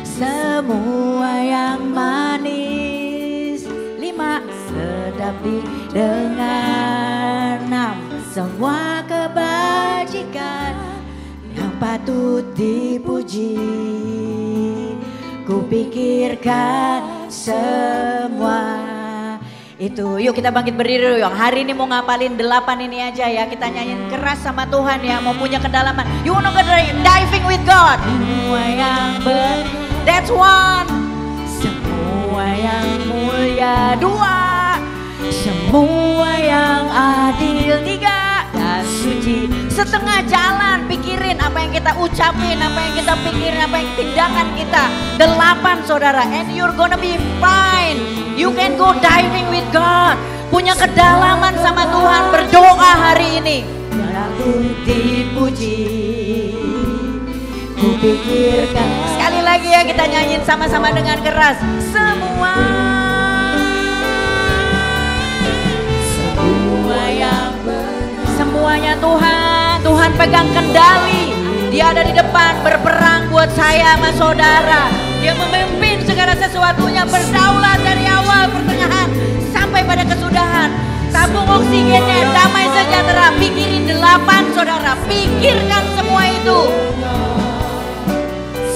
Semua yang manis, 5. Sedap didengar, 6. Semua kebajikan yang patut dipuji, kupikirkan semua itu. Yuk kita bangkit berdiri yuk. Hari ini mau ngapalin 8 ini aja ya. Kita nyanyiin keras sama Tuhan ya. Mau punya kedalaman. You wanna go diving with God. Semua yang that's 1. Semua yang mulia, 2. Semua yang adil, 3. Dan suci, Setengah jalan pikirin apa yang kita ucapin, apa yang kita pikirin, apa yang tindakan kita. 8 saudara, and you're gonna be fine. You can go diving with God. Punya kedalaman sama Tuhan, berdoa hari ini. Aku dipuji, ku pikirkan. Sekali lagi ya kita nyanyiin sama-sama dengan keras. Semuanya Tuhan, Tuhan pegang kendali. Dia ada di depan berperang buat saya sama saudara. Dia memimpin segala sesuatunya, berdaulat dari awal, pertengahan, sampai pada kesudahan. Tabung oksigennya, damai sejahtera. Pikirin 8 saudara, pikirkan semua itu.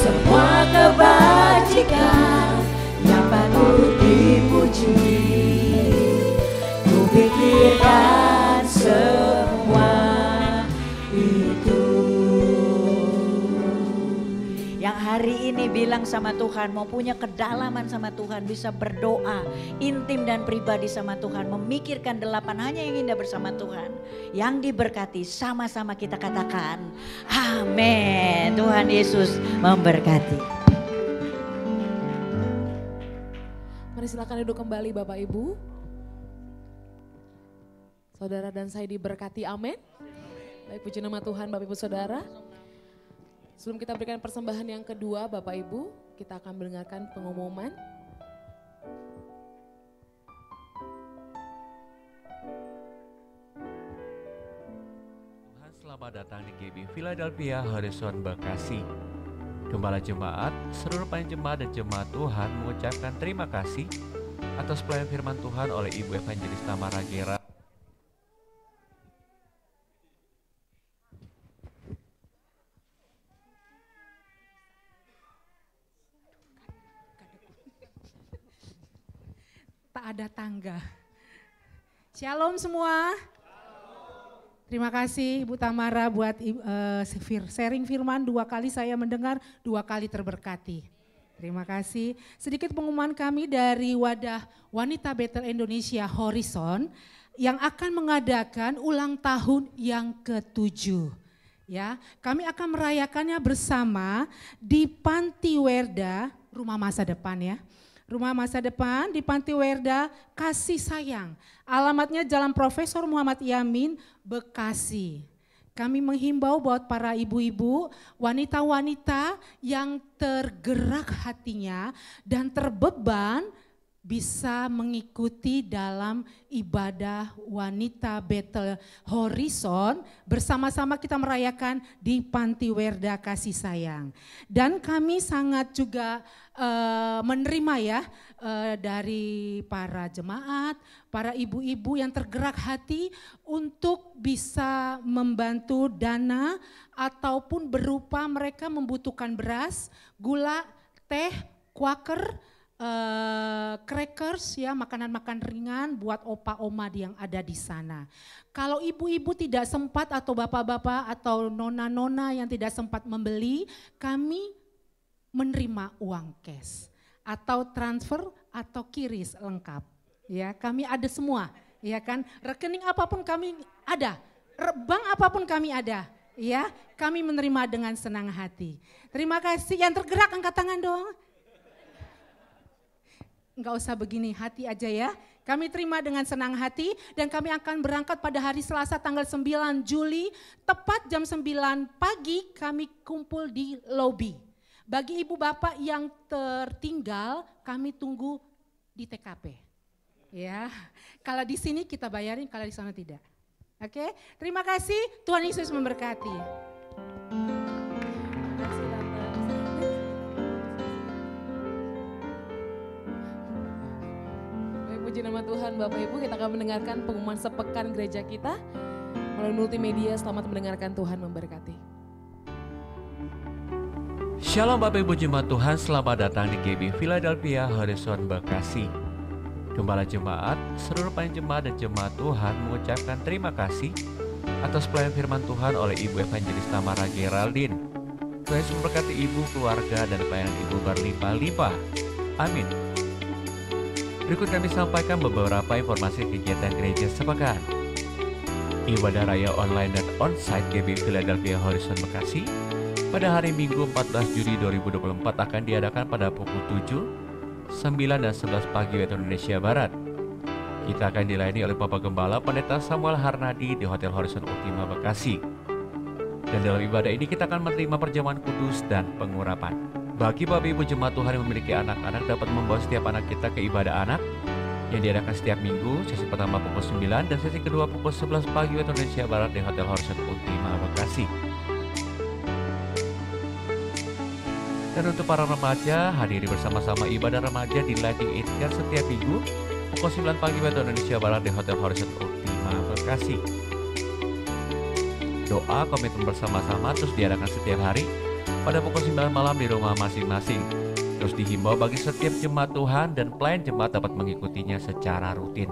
Semua kebajikan yang patut dipuji, ku pikirkan semua itu. Yang hari ini bilang sama Tuhan, mau punya kedalaman sama Tuhan, bisa berdoa intim dan pribadi sama Tuhan, memikirkan 8 hanya yang indah bersama Tuhan. Yang diberkati sama-sama kita katakan amin. Tuhan Yesus memberkati. Mari silakan duduk kembali Bapak Ibu. Saudara dan saya diberkati, amin. Baik, puji nama Tuhan Bapak Ibu Saudara. Sebelum kita berikan persembahan yang kedua Bapak Ibu, kita akan mendengarkan pengumuman. Tuhan selamat datang di GB Philadelphia Horizon Bekasi. Gembala Jemaat, seluruh panitia jemaat dan jemaat Tuhan mengucapkan terima kasih atas pelayanan firman Tuhan oleh Ibu Evangelis Tamara Gera. Tak ada tangga. Shalom semua. Terima kasih Ibu Tamara buat sharing firman. 2 kali saya mendengar, 2 kali terberkati. Terima kasih. Sedikit pengumuman kami dari Wadah Wanita Bethel Indonesia Horizon yang akan mengadakan ulang tahun yang ke-7. Ya, kami akan merayakannya bersama di Panti Werda, Rumah Masa Depan ya. Rumah Masa Depan di Panti Werda Kasih Sayang. Alamatnya Jalan Profesor Muhammad Yamin, Bekasi. Kami menghimbau buat para ibu-ibu, wanita-wanita yang tergerak hatinya dan terbeban bisa mengikuti dalam ibadah Wanita Bethel Horizon. Bersama-sama kita merayakan di Panti Werda Kasih Sayang. Dan kami sangat juga menerima ya dari para jemaat, para ibu-ibu yang tergerak hati untuk bisa membantu dana ataupun berupa mereka membutuhkan beras, gula, teh, kuaker, crackers ya, makanan-makanan ringan buat opa oma yang ada di sana. Kalau ibu-ibu tidak sempat atau bapak-bapak atau nona-nona yang tidak sempat membeli, kami menerima uang cash atau transfer atau kiris lengkap. Ya, kami ada semua, ya kan? Rekening apapun kami ada, bank apapun kami ada, ya. Kami menerima dengan senang hati. Terima kasih. Yang tergerak angkat tangan dong. Enggak usah begini, hati aja ya. Kami terima dengan senang hati dan kami akan berangkat pada hari Selasa tanggal 9 Juli. Tepat jam 9 pagi kami kumpul di lobi. Bagi ibu bapak yang tertinggal kami tunggu di TKP. Ya, kalau di sini kita bayarin, kalau di sana tidak. Oke, terima kasih. Tuhan Yesus memberkati. Puji nama Tuhan Bapak Ibu, kita akan mendengarkan pengumuman sepekan gereja kita melalui multimedia. Selamat mendengarkan, Tuhan memberkati. Shalom Bapak Ibu Jemaat Tuhan, selamat datang di GB Philadelphia Horizon Bekasi. Gembala Jemaat, seluruh panitia jemaat dan jemaat Tuhan mengucapkan terima kasih atas pelayanan firman Tuhan oleh Ibu Evangelis Tamara Geraldine. Tuhan Yesus memberkati Ibu, keluarga, dan pelayanan Ibu berlimpah-limpah. Amin. Berikut kami sampaikan beberapa informasi kegiatan gereja sepekan. Ibadah Raya Online dan Onsite GBI Philadelphia Horizon Bekasi pada hari Minggu 14 Juli 2024 akan diadakan pada pukul 7, 9, dan 11 pagi waktu Indonesia Barat. Kita akan dilayani oleh Bapak Gembala Pendeta Samuel Harnadi di Hotel Horizon Ultima Bekasi. Dan dalam ibadah ini kita akan menerima perjamuan kudus dan pengurapan. Bagi Bapak Ibu Jemaat Tuhan yang memiliki anak-anak dapat membawa setiap anak kita ke ibadah anak yang diadakan setiap minggu, sesi pertama pukul 9 dan sesi kedua pukul 11 pagi waktu Indonesia Barat di Hotel Horizon Ultima Bekasi. Dan untuk para remaja, hadiri bersama-sama ibadah remaja di Lighting Incar setiap minggu pukul 9 pagi waktu Indonesia Barat di Hotel Horizon Ultima Bekasi. Doa komitmen bersama-sama terus diadakan setiap hari pada pukul 9 malam di rumah masing-masing. Terus dihimbau bagi setiap jemaat Tuhan dan pelayan jemaat dapat mengikutinya secara rutin.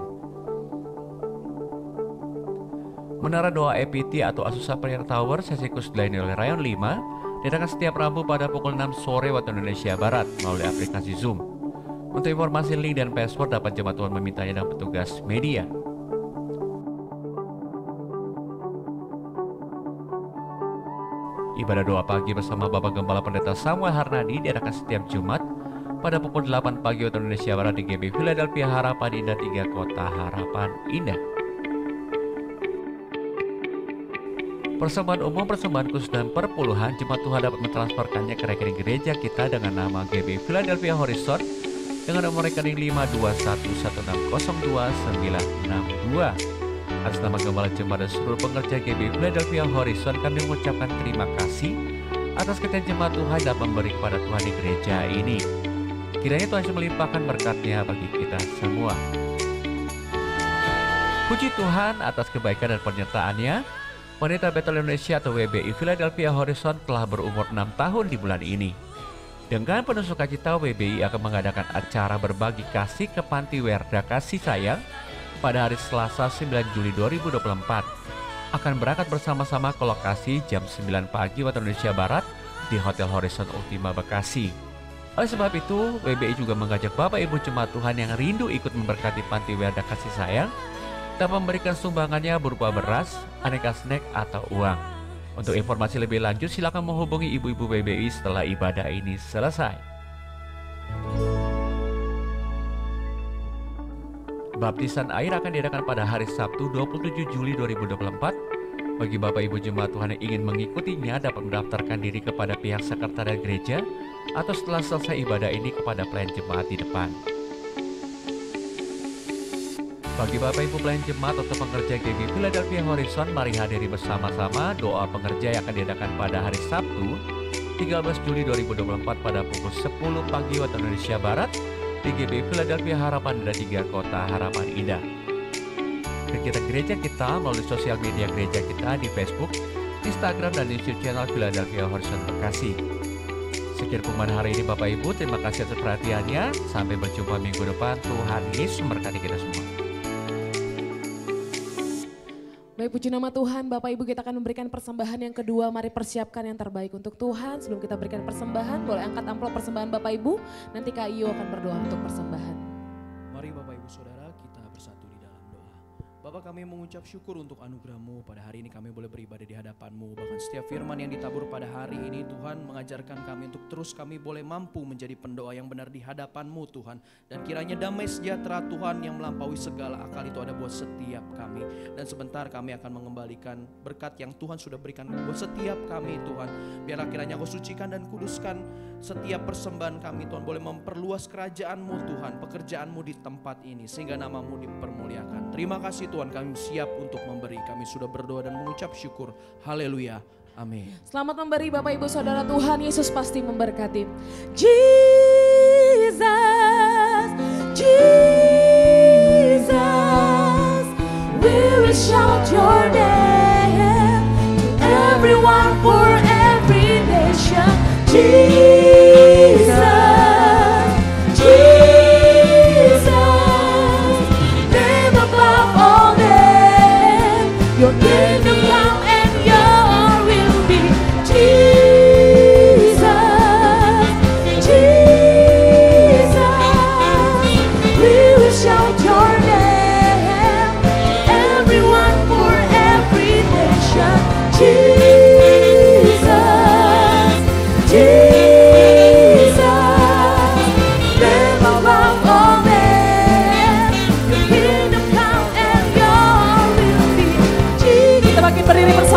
Menara Doa EPT atau Azusa Prayer Tower sesi khusus dilayani oleh Rayon 5 diadakan setiap Rabu pada pukul 6 sore waktu Indonesia Barat melalui aplikasi Zoom. Untuk informasi link dan password dapat jemaat Tuhan memintanya dan petugas media. Ibadah doa pagi bersama Bapak Gembala Pendeta Samuel Harnadi diadakan setiap Jumat pada pukul 8 pagi waktu Indonesia Barat di GBI Philadelphia Harapan Indah 3 Kota Harapan Indah. Persembahan umum, persembahan khusus dan perpuluhan jemaat Tuhan dapat mentransferkannya ke rekening gereja kita dengan nama GBI Philadelphia Horizon dengan nomor rekening 521160292. Atas nama Gembala Jemaat dan seluruh pengerja GBI Philadelphia Horizon, kami mengucapkan terima kasih atas kesetiaan jemaat Tuhan dapat memberi kepada Tuhan di gereja ini. Kiranya Tuhan melimpahkan berkat-Nya bagi kita semua. Puji Tuhan atas kebaikan dan penyertaan-Nya. Wanita Betel Indonesia atau WBI Philadelphia Horizon telah berumur 6 tahun di bulan ini. Dengan penuh sukacita, WBI akan mengadakan acara berbagi kasih ke Panti Werda Kasih Sayang pada hari Selasa 9 Juli 2024. Akan berangkat bersama-sama ke lokasi jam 9 pagi waktu Indonesia Barat di Hotel Horizon Ultima Bekasi. Oleh sebab itu, WBI juga mengajak Bapak Ibu Jemaat Tuhan yang rindu ikut memberkati Panti Werda Kasih Sayang dan memberikan sumbangannya berupa beras, aneka snack, atau uang. Untuk informasi lebih lanjut silakan menghubungi ibu-ibu WBI setelah ibadah ini selesai. Baptisan air akan diadakan pada hari Sabtu 27 Juli 2024. Bagi Bapak Ibu Jemaat Tuhan yang ingin mengikutinya dapat mendaftarkan diri kepada pihak sekretariat gereja atau setelah selesai ibadah ini kepada pelayan jemaat di depan. Bagi Bapak Ibu pelayan jemaat atau pengerja GBI Philadelphia Horizon, mari hadiri bersama-sama doa pengerja yang akan diadakan pada hari Sabtu 13 Juli 2024 pada pukul 10 pagi waktu Indonesia Barat di GBI Philadelphia Harapan Indah 3 Kota Harapan Indah. Kegiatan gereja kita melalui sosial media gereja kita di Facebook, Instagram, dan YouTube channel Philadelphia Horizon Bekasi. Sekian pengumuman hari ini Bapak Ibu, terima kasih atas perhatiannya. Sampai berjumpa minggu depan. Tuhan Yesus memberkati kita semua. Baik, puji nama Tuhan. Bapak Ibu, kita akan memberikan persembahan yang kedua. Mari persiapkan yang terbaik untuk Tuhan. Sebelum kita berikan persembahan, boleh angkat amplop persembahan Bapak Ibu. Nanti Kak Iyo akan berdoa untuk persembahan. Mari Bapak Ibu Saudara, kita bersatu di dalam doa. Bapak, kami mengucap syukur untuk anugerah-Mu. Pada hari ini kami boleh beribadah di hadapan-Mu. Bahkan setiap firman yang ditabur pada hari ini, Tuhan mengajarkan kami untuk terus kami boleh mampu menjadi pendoa yang benar di hadapan-Mu, Tuhan. Dan kiranya damai sejahtera Tuhan yang melampaui segala akal itu ada buat setiap kami. Dan sebentar kami akan mengembalikan berkat yang Tuhan sudah berikan buat setiap kami, Tuhan. Biarlah kiranya Kau sucikan dan kuduskan setiap persembahan kami, Tuhan. Boleh memperluas kerajaan-Mu, Tuhan. Pekerjaan-Mu di tempat ini sehingga nama-Mu dipermuliakan. Terima kasih Tuhan, kami siap untuk memberi. Kami sudah berdoa dan mengucap syukur. Haleluya. Amin. Selamat memberi Bapak Ibu Saudara, Tuhan Yesus pasti memberkati. Jesus, Jesus, we will shout your name to everyone for every nation. Jesus, Jesus, name above all names. Your kingdom come and your will be. Jesus, Jesus, we will shout your name. Everyone for every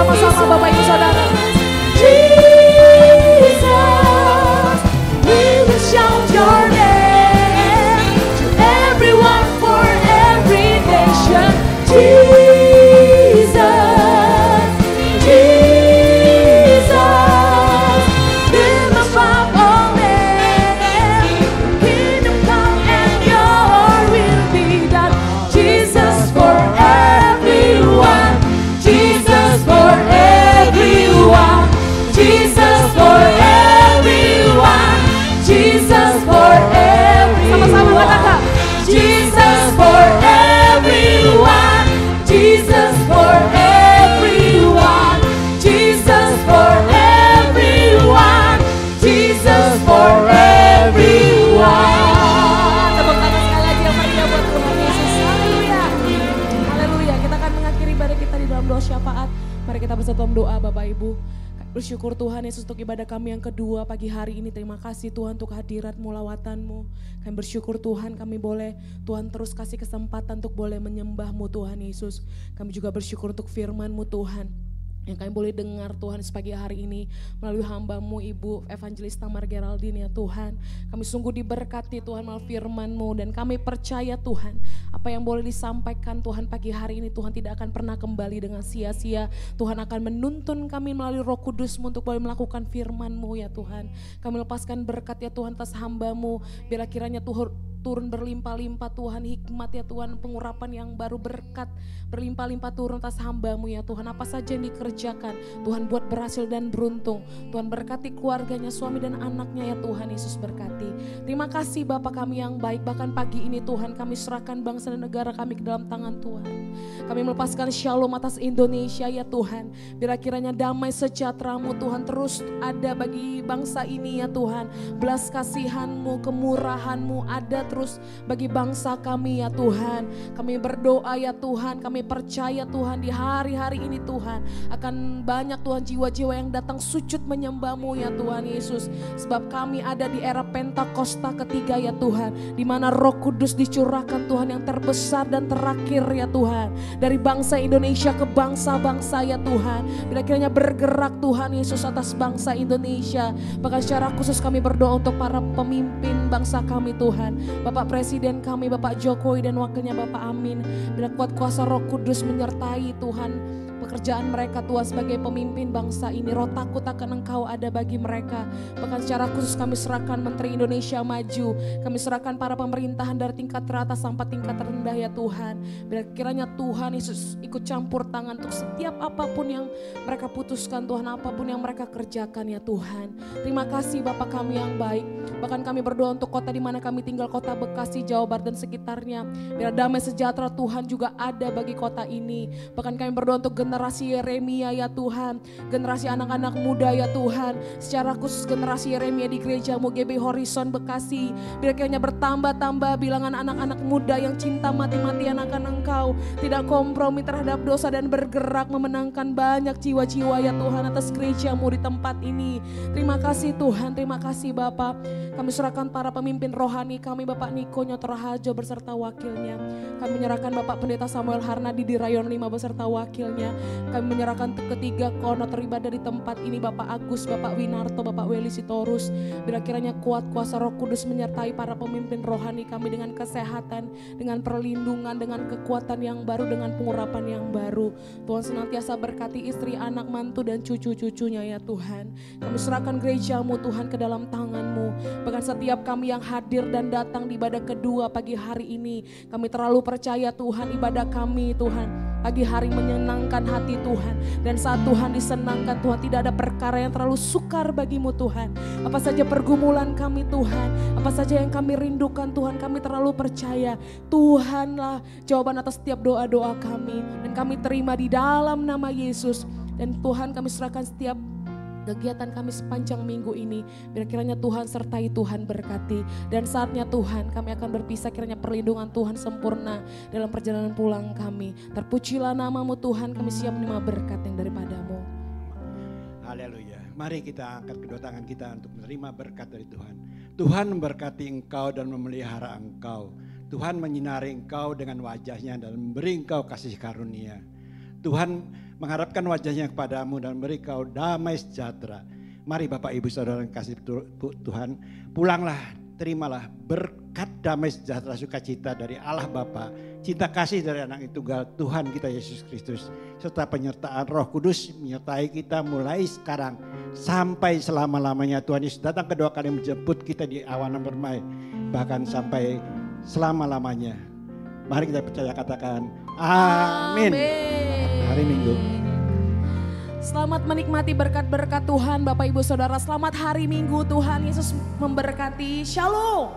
bersama-sama Bapak Ibu Saudara. Jesus, we will shout your name to everyone for every nation. Jesus, Jesus, in the power of name, kingdom come and your will be done. Jesus for everyone, Jesus for everyone, Jesus for everyone, Jesus for everyone. Sama-sama katakan. Jesus for everyone, Jesus for everyone, Jesus for everyone, Jesus for everyone. Tepuk tangan sekali lagi yang meriah buat Tuhan Yesus. Haleluya. Haleluya. Kita akan mengakhiri ibadah kita di dalam doa syafaat. Mari kita bersatu dalam doa Bapak Ibu. Bersyukur Tuhan Yesus untuk ibadah kami yang kedua pagi hari ini. Terima kasih Tuhan untuk hadirat-Mu, lawatan-Mu. Kami bersyukur Tuhan kami boleh Tuhan terus kasih kesempatan untuk boleh menyembah-Mu Tuhan Yesus. Kami juga bersyukur untuk firman-Mu Tuhan, yang kami boleh dengar Tuhan sepagi hari ini melalui hamba-Mu Ibu Evangelis Tamar Geraldine ya Tuhan. Kami sungguh diberkati Tuhan melalui firman-Mu, dan kami percaya Tuhan apa yang boleh disampaikan Tuhan pagi hari ini Tuhan tidak akan pernah kembali dengan sia-sia. Tuhan akan menuntun kami melalui Roh Kudus-Mu untuk boleh melakukan firman-Mu ya Tuhan. Kami lepaskan berkat ya Tuhan atas hamba-Mu, bila kiranya turun berlimpah-limpah Tuhan hikmat ya Tuhan, pengurapan yang baru, berkat berlimpah-limpah turun atas hamba-Mu ya Tuhan. Apa saja yang dikerjakan Tuhan buat berhasil dan beruntung. Tuhan berkati keluarganya, suami dan anaknya ya Tuhan Yesus berkati. Terima kasih Bapa kami yang baik. Bahkan pagi ini Tuhan kami serahkan bangsa dan negara kami ke dalam tangan Tuhan. Kami melepaskan shalom atas Indonesia ya Tuhan. Bila kiranya damai sejahtera-Mu Tuhan terus ada bagi bangsa ini ya Tuhan. Belas kasihan-Mu, kemurahan-Mu ada terus bagi bangsa kami ya Tuhan. Kami berdoa ya Tuhan, kami percaya Tuhan di hari-hari ini Tuhan akan banyak Tuhan jiwa-jiwa yang datang sujud menyembah-Mu ya Tuhan Yesus. Sebab kami ada di era Pentakosta ketiga ya Tuhan, di mana Roh Kudus dicurahkan Tuhan yang terbesar dan terakhir ya Tuhan, dari bangsa Indonesia ke bangsa-bangsa ya Tuhan. Bila kiranya bergerak Tuhan Yesus atas bangsa Indonesia. Bahkan secara khusus kami berdoa untuk para pemimpin bangsa kami Tuhan, Bapak Presiden kami Bapak Jokowi dan wakilnya Bapak Amin. Bila kuat kuasa Roh Kudus menyertai Tuhan pekerjaan mereka Tuhan sebagai pemimpin bangsa ini. Roh takut akan Engkau ada bagi mereka. Bahkan secara khusus kami serahkan Menteri Indonesia Maju, kami serahkan para pemerintahan dari tingkat teratas sampai tingkat terendah ya Tuhan. Bila kiranya Tuhan Yesus ikut campur tangan untuk setiap apapun yang mereka putuskan Tuhan, apapun yang mereka kerjakan ya Tuhan. Terima kasih Bapa kami yang baik. Bahkan kami berdoa untuk kota di mana kami tinggal, kota Bekasi, Jawa Barat dan sekitarnya. Biar damai sejahtera Tuhan juga ada bagi kota ini. Bahkan kami berdoa untuk generasi Yeremia ya Tuhan, generasi anak-anak muda ya Tuhan, secara khusus generasi Yeremia di gereja-Mu GB Horizon Bekasi. Bila kiranya bertambah-tambah bilangan anak-anak muda yang cinta mati-matian akan Engkau, tidak kompromi terhadap dosa dan bergerak memenangkan banyak jiwa-jiwa ya Tuhan atas gereja-Mu di tempat ini. Terima kasih Tuhan, terima kasih Bapa. Kami serahkan para pemimpin rohani kami, Bapak Niko Nyoto Raharjo beserta wakilnya. Kami menyerahkan Bapak Pendeta Samuel Harnadi di Rayon 5 beserta wakilnya. Kami menyerahkan ketiga koordinator ibadah di tempat ini, Bapak Agus, Bapak Winarto, Bapak Weli Sitorus. Bila kiranya kuat kuasa Roh Kudus menyertai para pemimpin rohani kami dengan kesehatan, dengan perlindungan, dengan kekuatan yang baru, dengan pengurapan yang baru. Tuhan senantiasa berkati istri, anak, mantu dan cucu-cucunya ya Tuhan. Kami serahkan gereja-Mu Tuhan ke dalam tangan-Mu. Bahkan setiap kami yang hadir dan datang di ibadah kedua pagi hari ini, kami terlalu percaya Tuhan ibadah kami Tuhan pagi hari menyenangkan hati Tuhan. Dan saat Tuhan disenangkan Tuhan, tidak ada perkara yang terlalu sukar bagi-Mu Tuhan. Apa saja pergumulan kami Tuhan, apa saja yang kami rindukan Tuhan, kami terlalu percaya Tuhanlah jawaban atas setiap doa-doa kami. Dan kami terima di dalam nama Yesus. Dan Tuhan kami serahkan setiap kegiatan kami sepanjang minggu ini. Bila kiranya Tuhan sertai, Tuhan berkati. Dan saatnya Tuhan kami akan berpisah, kiranya perlindungan Tuhan sempurna dalam perjalanan pulang kami. Terpujilah nama-Mu Tuhan, kami siap menerima berkat yang daripada-Mu. Haleluya. Mari kita angkat kedua tangan kita untuk menerima berkat dari Tuhan. Tuhan memberkati engkau dan memelihara engkau. Tuhan menyinari engkau dengan wajahnya dan memberi engkau kasih karunia. Tuhan mengharapkan wajahnya kepadamu dan beri kau damai sejahtera. Mari Bapak Ibu Saudara yang kasih Tuhan, pulanglah, terimalah berkat damai sejahtera sukacita dari Allah Bapa, cinta kasih dari anak tunggal Tuhan kita Yesus Kristus, serta penyertaan Roh Kudus menyertai kita mulai sekarang sampai selama-lamanya. Tuhan Yesus datang kedua kali menjemput kita di awan yang bermain, bahkan sampai selama-lamanya. Mari kita percaya, katakan amin. Hari Minggu. Selamat menikmati berkat-berkat Tuhan Bapak Ibu Saudara. Selamat hari Minggu, Tuhan Yesus memberkati. Shalom.